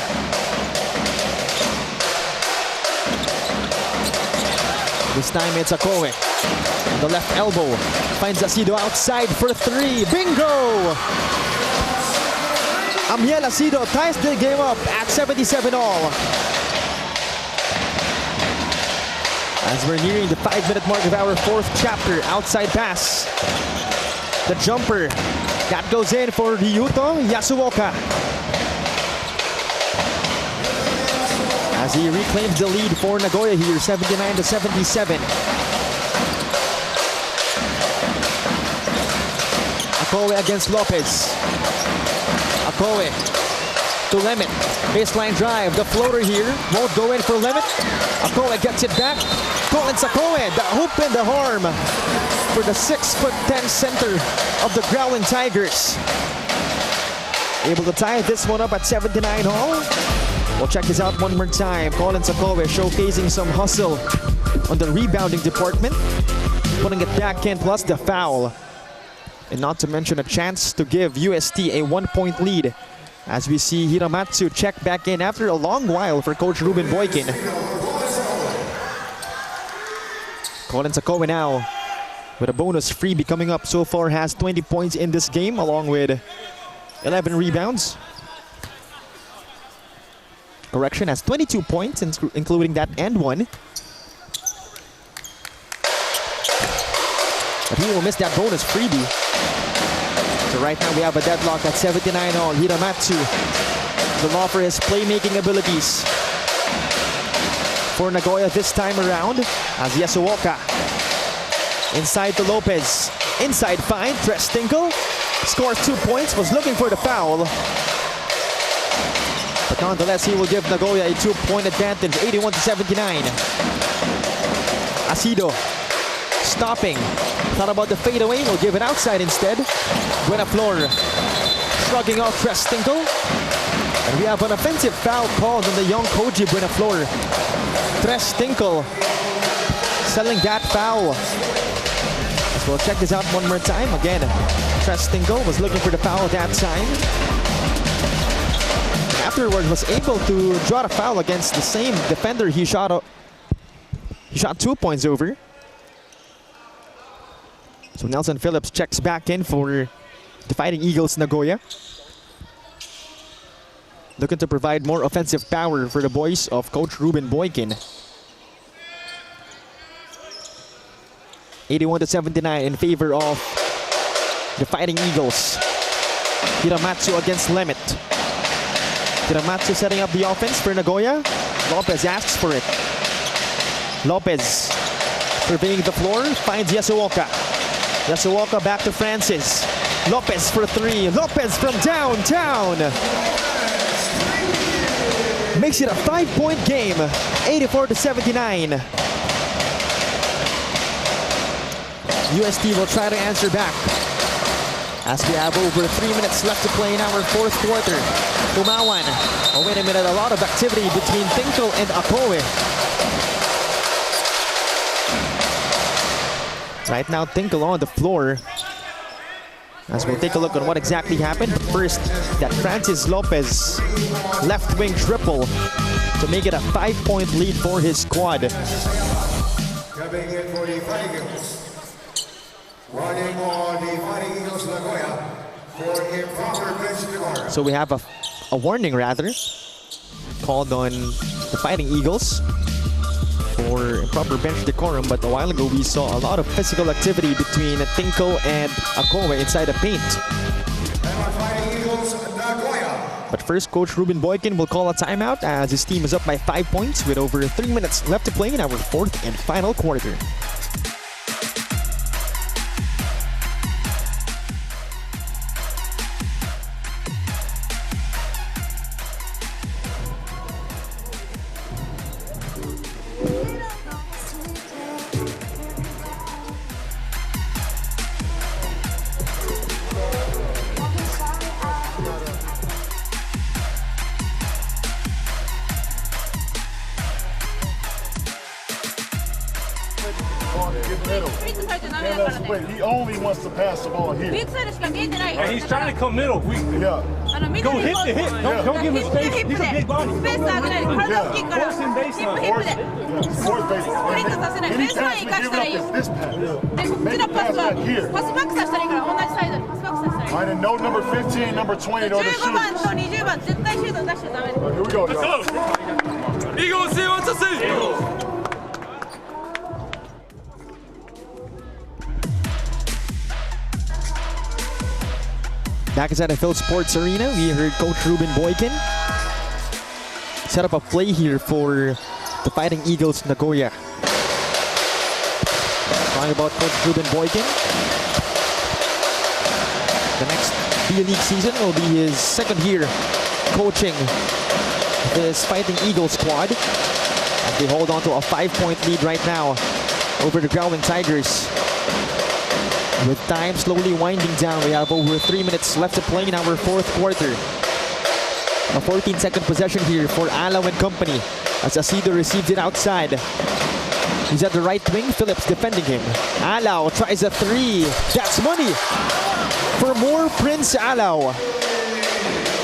This time it's Akowe. The left elbow finds Acido outside for 3. Bingo! Amiel Acido ties the game up at 77 all. As we're nearing the 5-minute mark of our 4th chapter, outside pass. The jumper that goes in for Ryuto Yasuoka. As he reclaims the lead for Nagoya here, 79-77. Akowe against Lopez. Akowe to Lemit. Baseline drive. The floater here won't go in for Lemit. Akowe gets it back. Collins Akowe, the hoop and the harm for the 6'10" center of the Growling Tigers. Able to tie this one up at 79 all. We'll check this out one more time. Collins Akowe showcasing some hustle on the rebounding department. Putting it back in, plus the foul. And not to mention a chance to give UST a 1-point lead. As we see Hiramatsu check back in after a long while for Coach Ruben Boykin. Collins Akowe now with a bonus freebie coming up. So far has 20 points in this game along with 11 rebounds. Correction, has 22 points, including that and one. But he will miss that bonus freebie. So right now we have a deadlock at 79 all. Hiramatsu will offer his playmaking abilities for Nagoya this time around. As Yasuoka inside to Lopez. Inside fine, Trestinkel scores 2 points, was looking for the foul. But nonetheless, he will give Nagoya a 2-point advantage, 81-79. Acido stopping. Thought about the fadeaway, will give it outside instead. Buenaflor shrugging off Trestinkel. And we have an offensive foul called on the young Koji Buenaflor. Trestinkel selling that foul. So we'll check this out one more time. Again, Trestinkel was looking for the foul that time. Afterward, was able to draw the foul against the same defender he shot 2 points over. So Nelson Phillips checks back in for the Fighting Eagles Nagoya. Looking to provide more offensive power for the boys of Coach Ruben Boykin. 81-79 in favor of the Fighting Eagles. Hiramatsu against Lemit. Hiramatsu setting up the offense for Nagoya. Lopez asks for it. Lopez surveying the floor, finds Yasuoka. Yasuoka back to Francis. Lopez for 3. Lopez from downtown. Makes it a 5-point game, 84-79. UST will try to answer back as we have over 3 minutes left to play in our 4th quarter. Tumawan. Oh, wait a minute. A lot of activity between Tinkle and Akowe. Right now, Tinkle on the floor. As we'll take a look at what exactly happened. But first, that Francis Lopez left wing triple to make it a 5-point lead for his squad. Coming in for the Fighting Eagles. Running on the Fighting Eagles Nagoya for improper bench decorum. So we have a warning rather called on the Fighting Eagles for improper bench decorum, but a while ago we saw a lot of physical activity between Tinkle and Akowe inside the paint. And our Fighting Eagles Nagoya. But first, Coach Ruben Boykin will call a timeout as his team is up by 5 points with over 3 minutes left to play in our 4th and final quarter. Wait, he only wants to pass the ball here. And he's trying to come middle. Yeah. Go hit the hit. Don't give him space. He's a big body. Force him baseline. Force baseline. Anytime we give up this pass. Make the pass back here. Right, and no number 15, number 20 on the shoot. Here we go, y'all. Eagles, see what to see. Back inside the Phil Sports Arena, we heard Coach Ruben Boykin set up a play here for the Fighting Eagles Nagoya. Talking about Coach Ruben Boykin. The next B-League season will be his second year coaching this Fighting Eagles squad. And they hold on to a 5-point lead right now over the Growling Tigers. With time slowly winding down, we have over 3 minutes left to play in our fourth quarter. A 14-second possession here for Alaw and company as Asido receives it outside. He's at the right wing, Phillips defending him. Alaw tries a three. That's money for more Prince Alaw,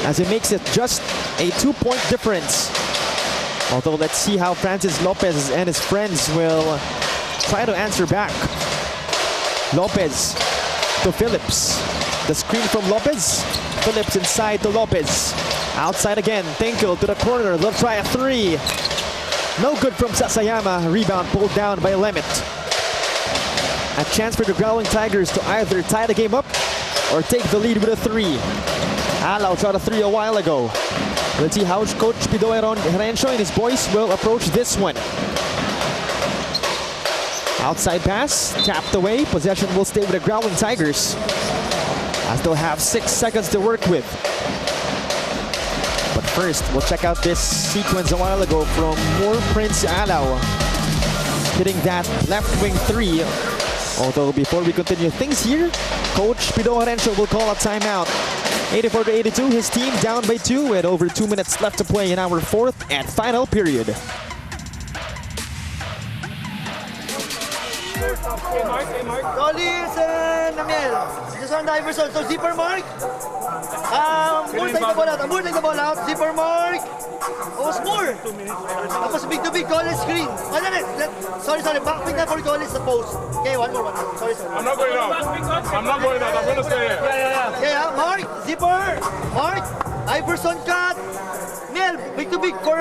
as he makes it just a 2-point difference. Although let's see how Francis Lopez and his friends will try to answer back. Lopez to Phillips. The screen from Lopez. Phillips inside to Lopez. Outside again. Tinkle to the corner. They'll try a three. No good from Sasayama. Rebound pulled down by Lemit. A chance for the Growling Tigers to either tie the game up or take the lead with a three. Alaw shot a three a while ago. Let's see how Coach Pido Herencio and his boys will approach this one. Outside pass, tapped away. Possession will stay with the Growling Tigers, as they'll have 6 seconds to work with. But first, we'll check out this sequence a while ago from more Prince Alaw hitting that left wing three. Although before we continue things here, Coach Pido Herencio will call a timeout. 84-82, his team down by 2 with over 2 minutes left to play in our fourth and final period. Collins and Namiel. Just on the Iverson. So zipper mark. Moore take the ball out. Moore take the ball out. Zipper mark. Oh, Moore. Tapos big to big Collins screen. Sorry. Back pick na for Collins the post. Okay, one more. Sorry. I'm not going out. I'm not going out. I'm going to stay here. Yeah. Mark. Zipper. Mark. Iverson cut. Mel, big to big for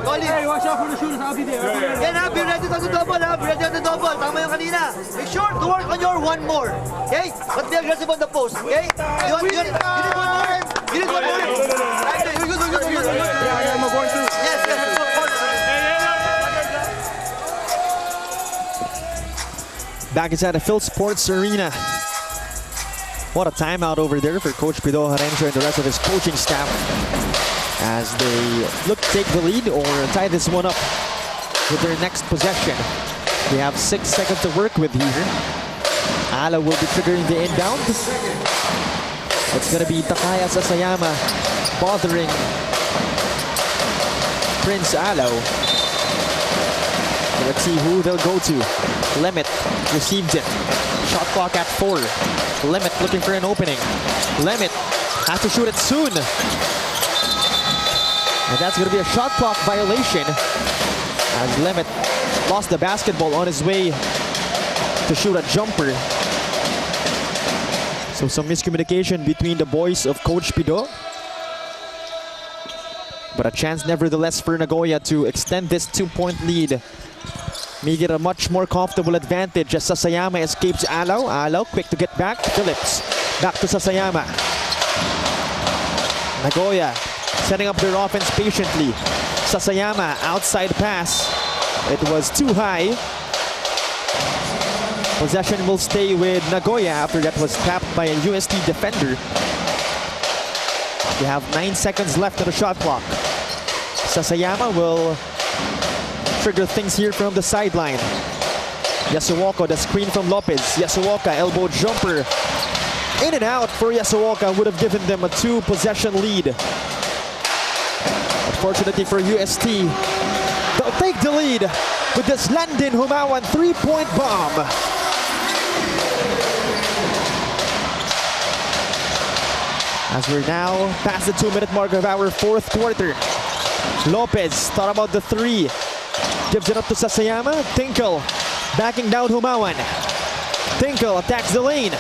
Collins. Hey, watch out for the shooters. I'll be there. Yeah, be ready on the double. Be ready on the double. Tama yung kanina. Make sure to work on your one more. Okay? But be aggressive on the post. Okay? You need one more. You need one more. We're good. Yeah, I'm going to. Yes. Back inside the Phil Sports Arena. What a timeout over there for Coach Pido Herencio and the rest of his coaching staff, as they look to take the lead or tie this one up with their next possession. They have 6 seconds to work with here. Alaw will be triggering the inbound. It's going to be Takaya Sasayama bothering Prince Alaw. Let's see who they'll go to. Lemit received it. Shot clock at 4. Lemit looking for an opening. Lemit has to shoot it soon. And that's going to be a shot clock violation, as Lemit lost the basketball on his way to shoot a jumper. So some miscommunication between the boys of Coach Pido. But a chance nevertheless for Nagoya to extend this 2-point lead. Make it a much more comfortable advantage as Sasayama escapes Alaw. Alaw quick to get back. Phillips back to Sasayama. Nagoya setting up their offense patiently. Sasayama, outside pass. It was too high. Possession will stay with Nagoya after that was tapped by a UST defender. We have 9 seconds left on the shot clock. Sasayama will trigger things here from the sideline. Yasuoka, the screen from Lopez. Yasuoka, elbow jumper. In and out for Yasuoka would have given them a 2-possession lead. Unfortunately for UST, they'll take the lead with this Landon Humawan 3-point bomb. As we're now past the 2-minute mark of our fourth quarter. Lopez thought about the three. Gives it up to Sasayama. Tinkle backing down Humawan. Tinkle attacks the lane.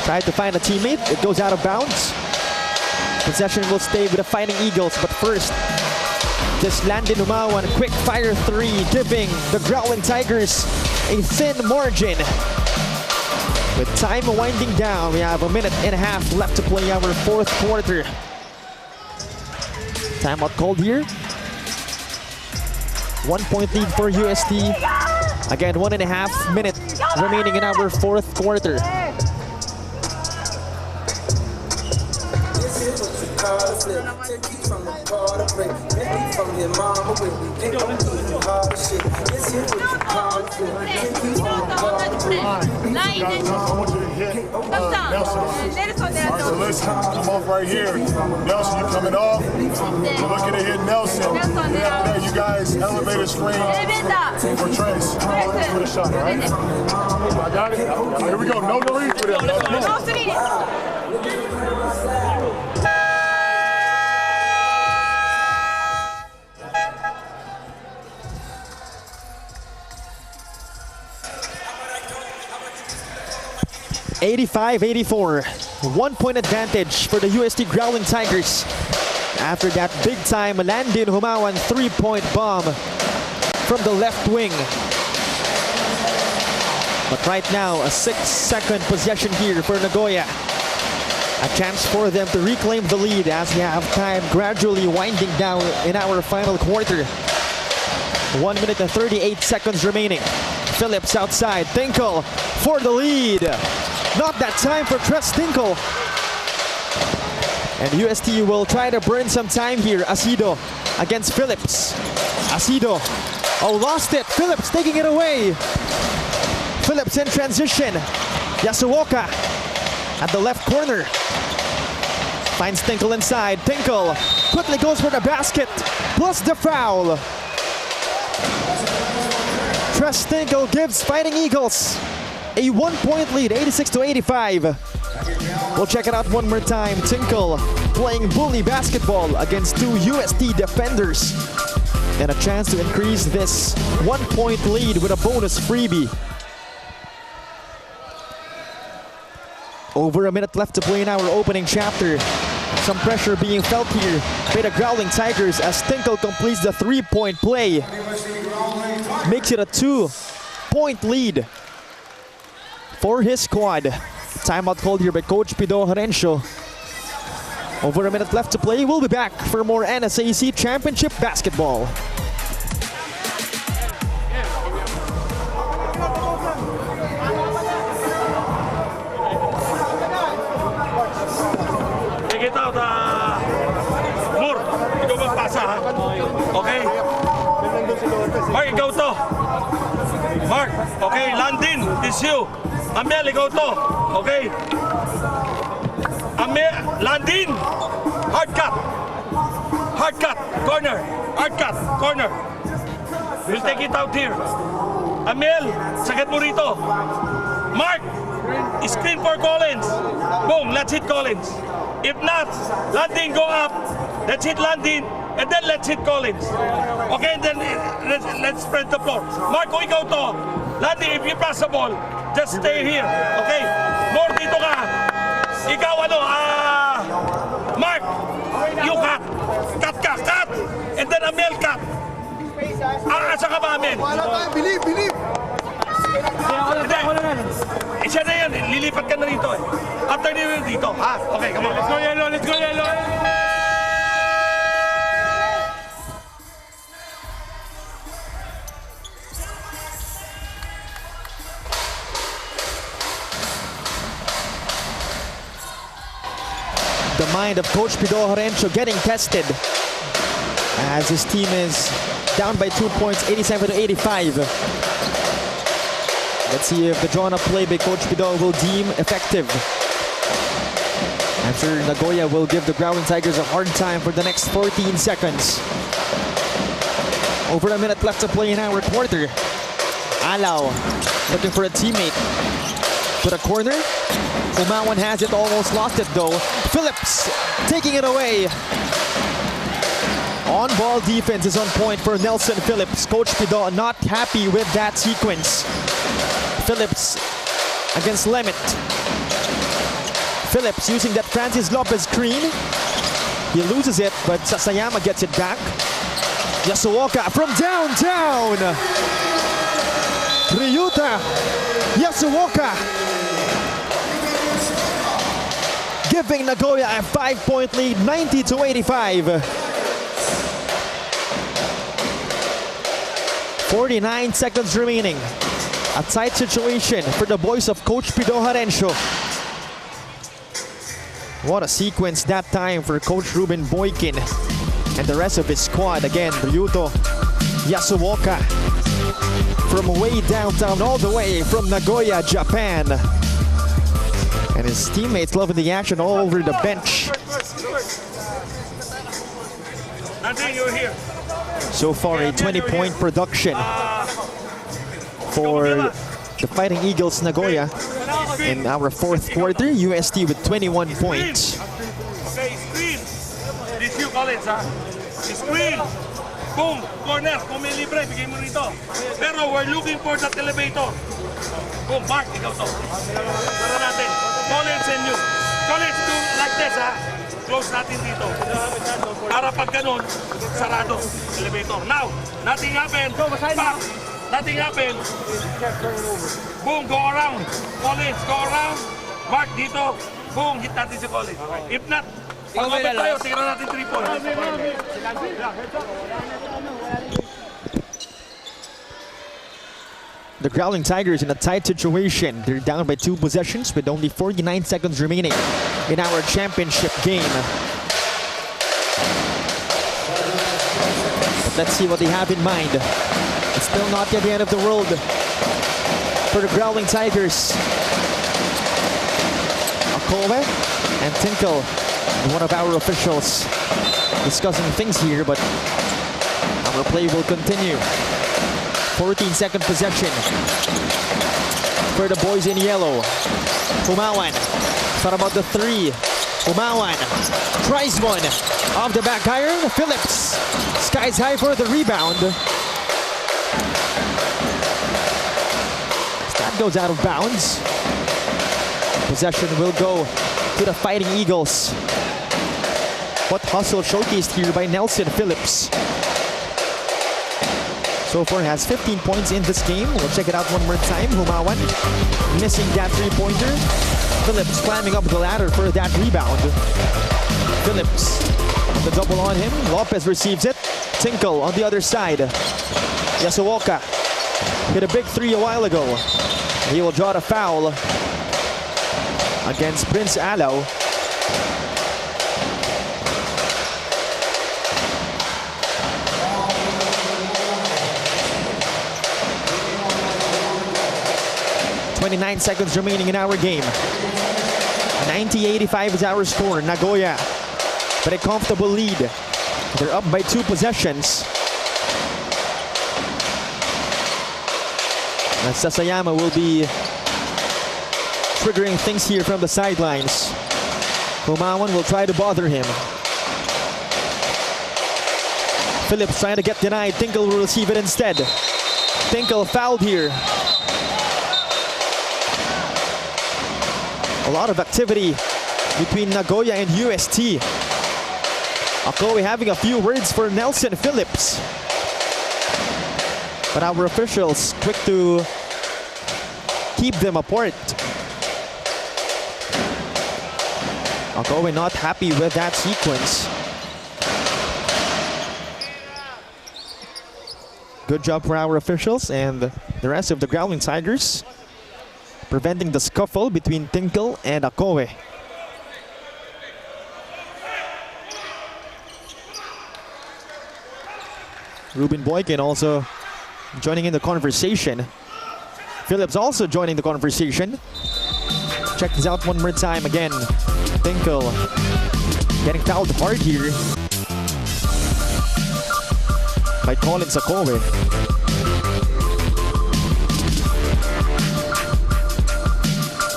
Tried to find a teammate. It goes out of bounds. Possession will stay with the Fighting Eagles. But first, just landed Humawan. Quick fire three, giving the Growling Tigers a thin margin. With time winding down, we have 1.5 minutes left to play our fourth quarter. Timeout called here. 1 point lead for UST. Again, 1.5 minutes remaining in our fourth quarter. So listen, I'm off right here. Nelson, you coming off? We're looking to hit Nelson. After that, you guys elevate a screen for Trace. For the shot, all right? I got it. Here we go. No delete for them. No. 85-84. 1 point advantage for the UST Growling Tigers. After that big time Landin Humawan 3-point bomb from the left wing. But right now, a 6-second possession here for Nagoya. A chance for them to reclaim the lead as we have time gradually winding down in our final quarter. 1 minute and 38 seconds remaining. Phillips outside. Tinkle for the lead. Not that time for Tress Tinkle. And UST will try to burn some time here. Asido against Phillips. Asido. Oh, lost it. Phillips taking it away. Phillips in transition. Yasuoka at the left corner. Finds Tinkle inside. Tinkle quickly goes for the basket. Plus the foul. Tress Tinkle gives Fighting Eagles a 1 point lead, 86-85. We'll check it out one more time. Tinkle playing bully basketball against two UST defenders. And a chance to increase this 1 point lead with a bonus freebie. Over a minute left to play in our opening chapter. Some pressure being felt here by the Growling Tigers as Tinkle completes the 3-point play. Makes it a 2-point lead for his squad. Timeout called here by Coach Pido Horencio. Over a minute left to play. We'll be back for more NSAC Championship basketball. Take it out, Moore. Ikaw magpasa, ha? Okay? Mark, ikaw to. Mark, okay, Landin, it's you. Amel, ikaw to. Okay? Amel, Landin, hard cut. Hard cut, corner. Hard cut, corner. We'll take it out here. Amel, sakit mo rito. Mark, screen for Collins. Boom, let's hit Collins. If not, Landin go up. Let's hit Landin. And then let's hit Collins. Okay, and then let's spread the floor. Mark, kung ikaw to, Landin, if you pass the ball, just stay here. Okay? More dito ka. Ikaw Mark, you cut. Cut ka, cut. And then Amel cut. Aasa ka ba, Amel? Believe. Siya na yan, lilipat ka na rito eh. After nyo dito, ha? Okay, come on. Let's go yellow, let's go yellow. The mind of Coach Pido Horencio getting tested as his team is down by 2 points, 87-85. Let's see if the drawn-up play by Coach Pido will deem effective. I'm sure Nagoya will give the Growling Tigers a hard time for the next 14 seconds. Over a minute left to play in our quarter. Alaw looking for a teammate. to the corner. Umawan has it, almost lost it though. Phillips taking it away. On-ball defense is on point for Nelson Phillips. Coach Pido not happy with that sequence. Phillips against Lemit. Phillips using that Francis Lopez screen. He loses it, but Sasayama gets it back. Yasuoka from downtown. Ryuta Yasuoka giving Nagoya a 5-point lead, 90-85. 49 seconds remaining. A tight situation for the boys of Coach Pido Harencio. What a sequence that time for Coach Ruben Boykin and the rest of his squad. Again, Ryuto Yasuoka from way downtown all the way from Nagoya, Japan. And his teammates loving the action all over the bench. You're here. So far, a 20-point production for the Fighting Eagles Nagoya. In our fourth quarter, UST with 21 points. Okay, screen. This you call it, ha? Screen. Boom. Corner. Kung may libre, bigay mo rito. Pero we're looking for that elevator. Boom. Mark, ikaw to. Tara natin. Collins and you. Collins, do like this, ha? Close natin dito. Para pag ganun, sarado. Elevator. Now, nothing happened. Back. Nothing happened. Boom, go around. Collins, go around. Mark dito. Boom, hit natin si Collins. If not, ikaw tayo, tingnan natin 3 points. The Growling Tigers in a tight situation. They're down by 2 possessions with only 49 seconds remaining in our championship game. But let's see what they have in mind. It's still not yet the end of the world for the Growling Tigers. Akowe and Tinkle, one of our officials, discussing things here, but our play will continue. 14-second possession for the boys in yellow. Umawan thought about the 3. Umawan tries one off the back iron. Phillips skies high for the rebound. That goes out of bounds. Possession will go to the Fighting Eagles. What hustle showcased here by Nelson Phillips. So far has 15 points in this game. We'll check it out one more time. Umawan missing that 3-pointer. Phillips climbing up the ladder for that rebound. Phillips, the double on him. Lopez receives it. Tinkle on the other side. Yasuoka hit a big 3 a while ago. He will draw the foul against Prince Alao. .29 seconds remaining in our game. 90-85 is our score. Nagoya, but a comfortable lead. They're up by 2 possessions. And Sasayama will be triggering things here from the sidelines. Umawan will try to bother him. Phillips trying to get denied. Tinkle will receive it instead. Tinkle fouled here. A lot of activity between Nagoya and UST. Akowe having a few words for Nelson Phillips. But our officials quick to keep them apart. Akowe not happy with that sequence. Good job for our officials and the rest of the Growling Tigers, preventing the scuffle between Tinkle and Akowe. Ruben Boykin also joining in the conversation. Phillips also joining the conversation. Check this out one more time again. Tinkle getting fouled hard here by Collins Akowe.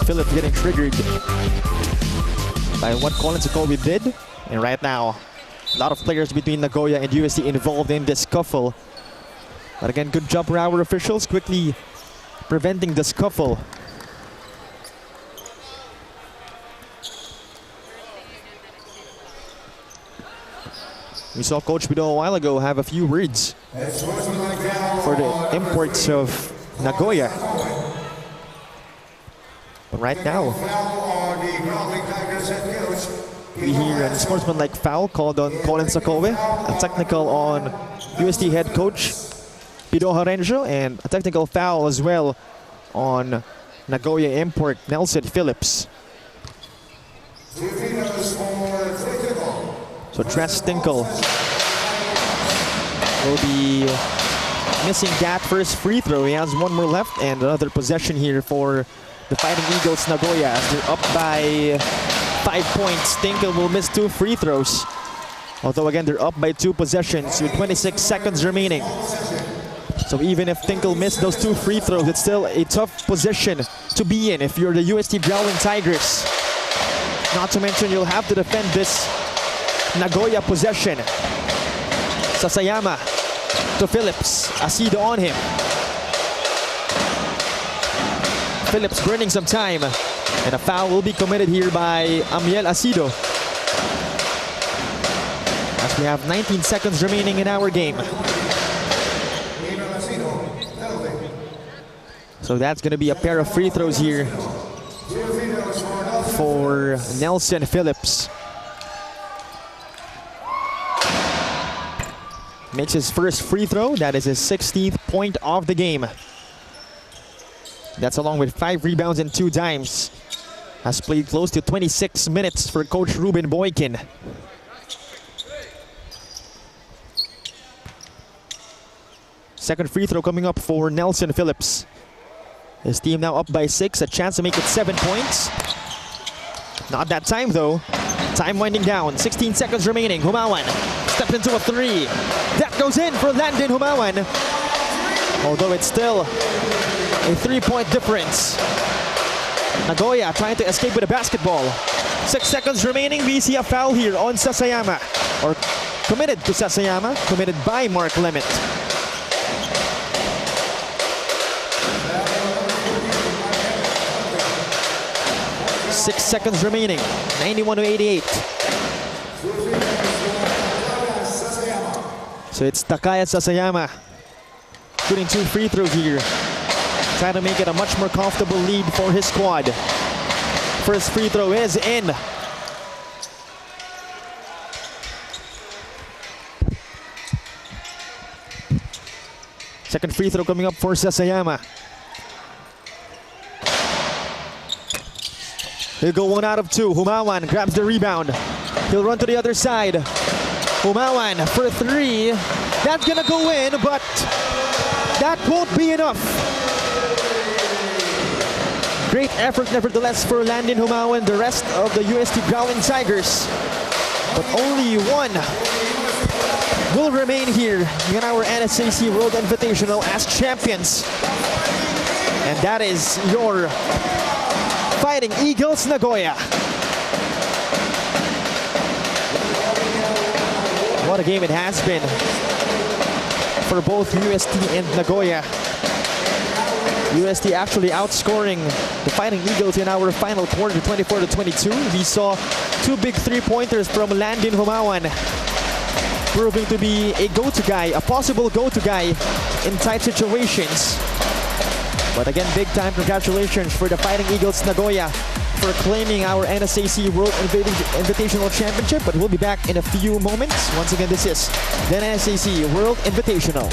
Phillips getting triggered by what Collins Akowe did. And right now, a lot of players between Nagoya and UST involved in this scuffle. But again, good job for our officials, quickly preventing the scuffle. We saw Coach Bido a while ago have a few words for the imports of Nagoya. But right now, we hear a sportsmanlike foul called on Collins Akowe, a technical on UST head coach Bido Harenjo, and a technical foul as well on Nagoya import Nelson Phillips. So Tres Tinkle will be missing that first free throw. He has one more left and another possession here for the Fighting Eagles Nagoya. As they're up by 5 points, Tinkle will miss 2 free throws. Although again, they're up by 2 possessions with 26 seconds remaining. So even if Tinkle missed those 2 free throws, it's still a tough position to be in if you're the UST Growling Tigers. Not to mention, you'll have to defend this Nagoya possession. Sasayama to Phillips. Asido on him. Phillips burning some time. And a foul will be committed here by Amiel Asido. As we have 19 seconds remaining in our game. So that's going to be a pair of free throws here for Nelson Phillips. Makes his first free throw. That is his 16th point of the game. That's along with 5 rebounds and 2 dimes. Has played close to 26 minutes for Coach Ruben Boykin. Second free throw coming up for Nelson Phillips. His team now up by 6, a chance to make it 7 points. Not that time though. Time winding down, 16 seconds remaining. Humawan steps into a 3. That goes in for Landon Humawan. Although it's still a 3-point difference. Nagoya trying to escape with a basketball. 6 seconds remaining. We see a foul here on Sasayama. Or committed to Sasayama. Committed by Mark Lemmet. Six seconds remaining. 91-88. So it's Takaya Sasayama shooting 2 free throws here. Trying to make it a much more comfortable lead for his squad. First free throw is in. Second free throw coming up for Sasayama. He'll go 1 out of 2. Humawan grabs the rebound. He'll run to the other side. Humawan for 3. That's gonna go in, but that won't be enough. Great effort nevertheless for Landon Humawan, the rest of the UST Growling Tigers. But only one will remain here in our NSAC World Invitational as champions. And that is your Fighting Eagles Nagoya. What a game it has been for both UST and Nagoya. UST actually outscoring the Fighting Eagles in our final quarter, 24-22. We saw 2 big 3-pointers from Landon Humawan, proving to be a go-to guy, a possible go-to guy in tight situations. But again, big time congratulations for the Fighting Eagles Nagoya for claiming our NSAC World Invitational Championship. But we'll be back in a few moments. Once again, this is the NSAC World Invitational.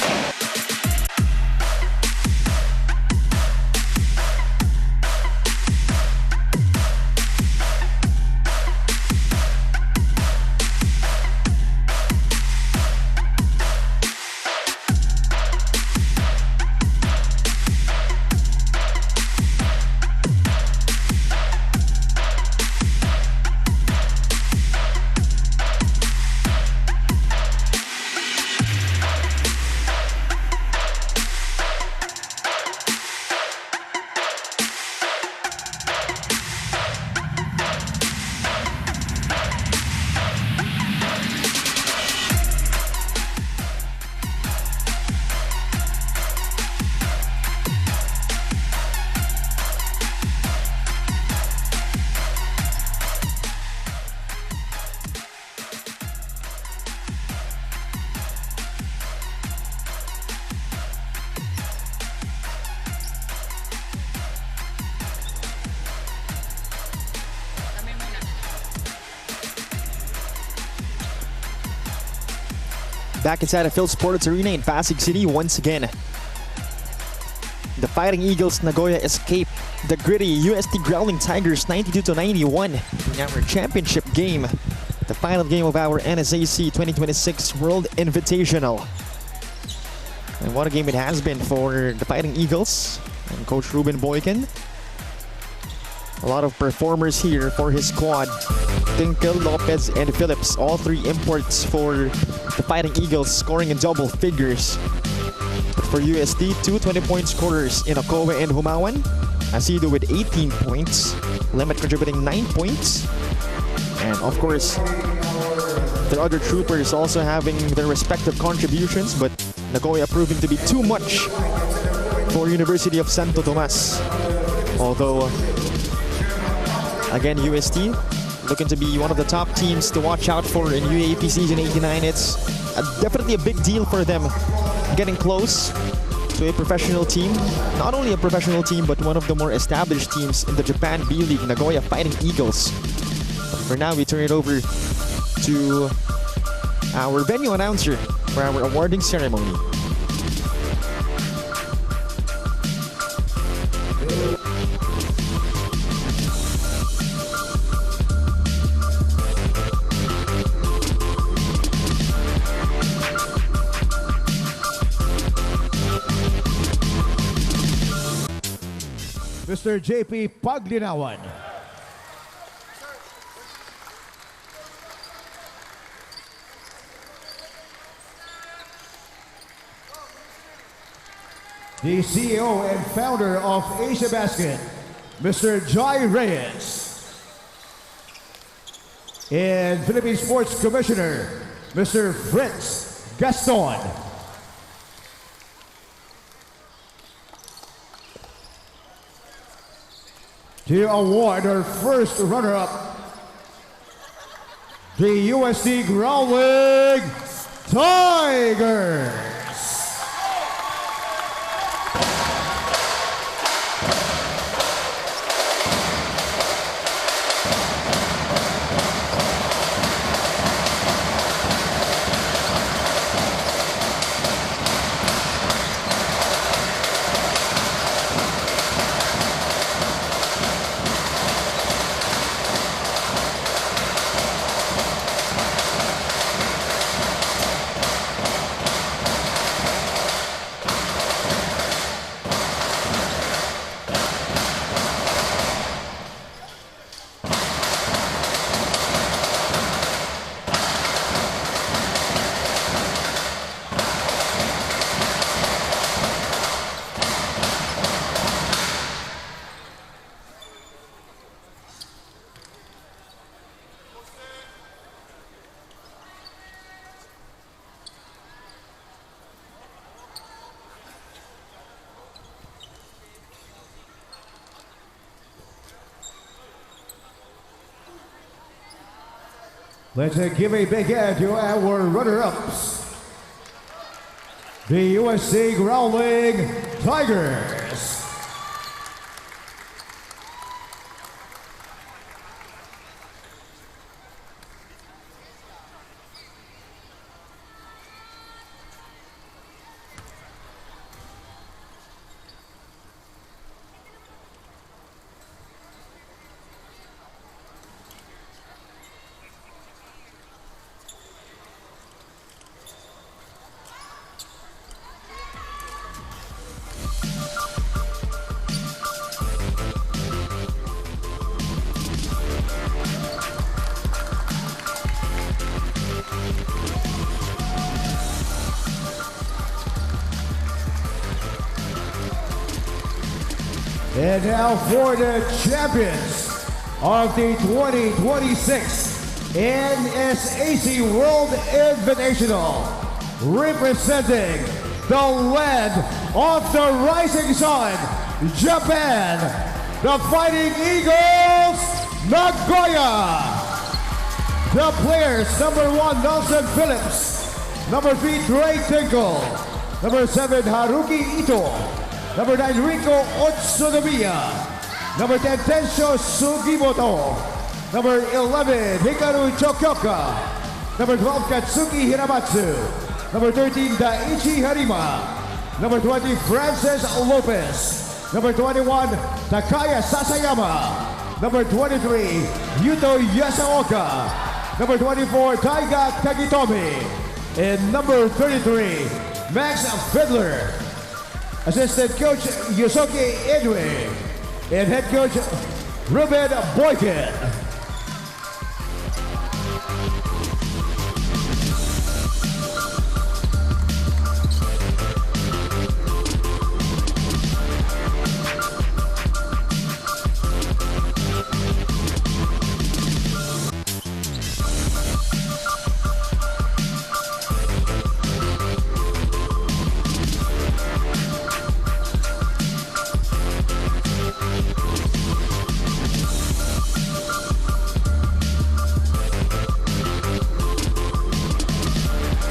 back inside the Phil Sports Arena in Pasig City once again. The Fighting Eagles Nagoya escaped the gritty UST Growling Tigers 92-91 in our championship game, the final game of our NSAC 2026 World Invitational. And what a game it has been for the Fighting Eagles and Coach Ruben Boykin. A lot of performers here for his squad. Tinkle, Lopez, and Phillips, all three imports for the Fighting Eagles, scoring in double figures. But for UST, two 20-point scorers in Akowe and Humawan. Asido with 18 points, Limit contributing 9 points. And of course, the other troopers also having their respective contributions, but Nagoya proving to be too much for University of Santo Tomas. Although, again, UST looking to be one of the top teams to watch out for in UAAP Season 89. It's definitely a big deal for them getting close to a professional team. Not only a professional team, but one of the more established teams in the Japan B-League, Nagoya Fighting Eagles. But for now, we turn it over to our venue announcer for our awarding ceremony. Mr. JP Paglinawan. The CEO and founder of Asia Basket, Mr. Joy Reyes. And Philippine Sports Commissioner, Mr. Fritz Gaston. To award our first runner-up, the UST Growling Tigers. Let's give a big hand to our runner-ups, the UST Growling Tigers. And now for the champions of the 2026 NSAC World Invitational, representing the land of the rising sun, Japan, the Fighting Eagles Nagoya. The players, number 1, Nelson Phillips, number 3, Trey Tinkle, number 7, Haruki Ito, number 9, Rico Otsunomiya, number 10, Tensho Sugimoto, number 11, Hikaru Chokyoka, number 12, Katsuki Hiramatsu, Number 13, Daichi Harima. Number 20, Francis Lopez. Number 21, Takaya Sasayama. Number 23, Yuto Yasaoka. Number 24, Taiga Kagitomi. And number 33, Max Fiddler. Assistant coach, Yusuke Edwin. And head coach, Ruben Boykin.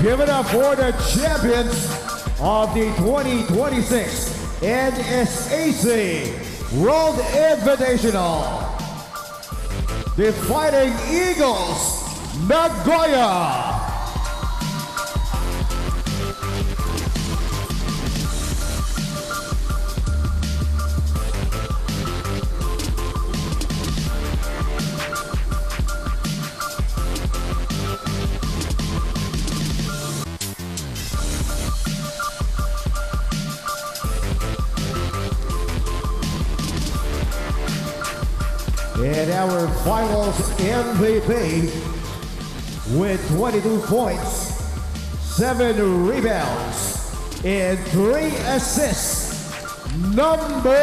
Give it up for the champions of the 2026 NSAC World Invitational, the Fighting Eagles Nagoya. And our finals MVP with 22 points, 7 rebounds, and 3 assists, number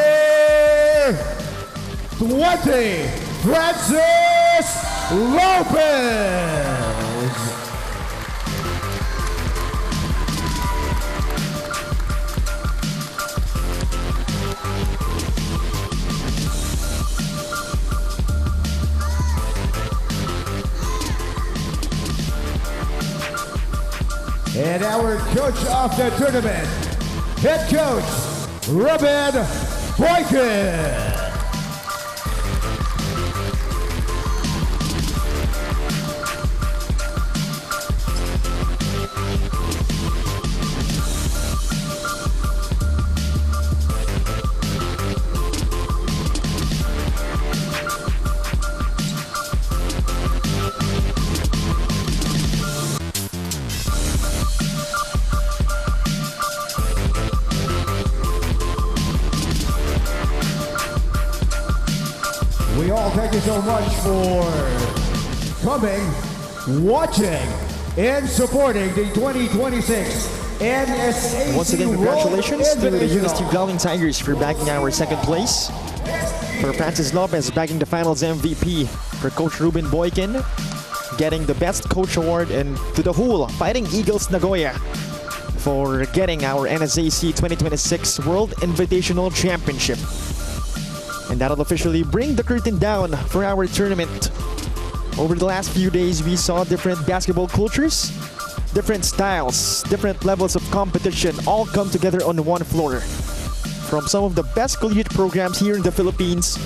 20, Francis Lopez. And our coach of the tournament, head coach, Ruben Boykin. We all thank you so much for coming, watching, and supporting the 2026 NSAC Once again, congratulations World to the Invitational. UST Growling Tigers for bagging our second place. For Francis Lopez bagging the finals MVP. For Coach Ruben Boykin getting the Best Coach Award. And to the whole Fighting Eagles Nagoya for getting our NSAC 2026 World Invitational Championship. And that'll officially bring the curtain down for our tournament. Over the last few days, we saw different basketball cultures, different styles, different levels of competition all come together on one floor. From some of the best collegiate programs here in the Philippines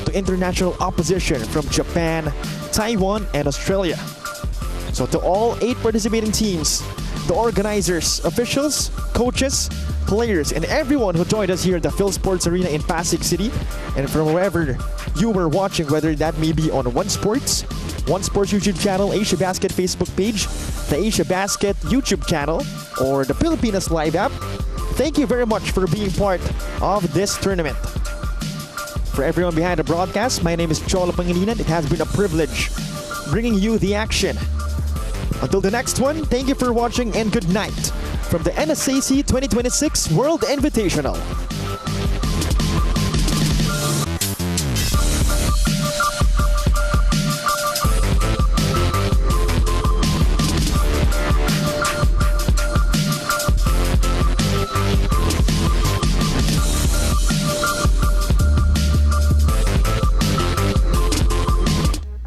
to international opposition from Japan, Taiwan, and Australia. So to all 8 participating teams, the organizers, officials, coaches, players, and everyone who joined us here at the Phil Sports Arena in Pasig City, and from wherever you were watching, whether that may be on One Sports YouTube channel, Asia Basket Facebook page, the Asia Basket YouTube channel, or the Pilipinas Live app, thank you very much for being part of this tournament. For everyone behind the broadcast, my name is Cholo Pangilinan. It has been a privilege bringing you the action. Until the next one, thank you for watching and good night from the NSAC 2026 World Invitational.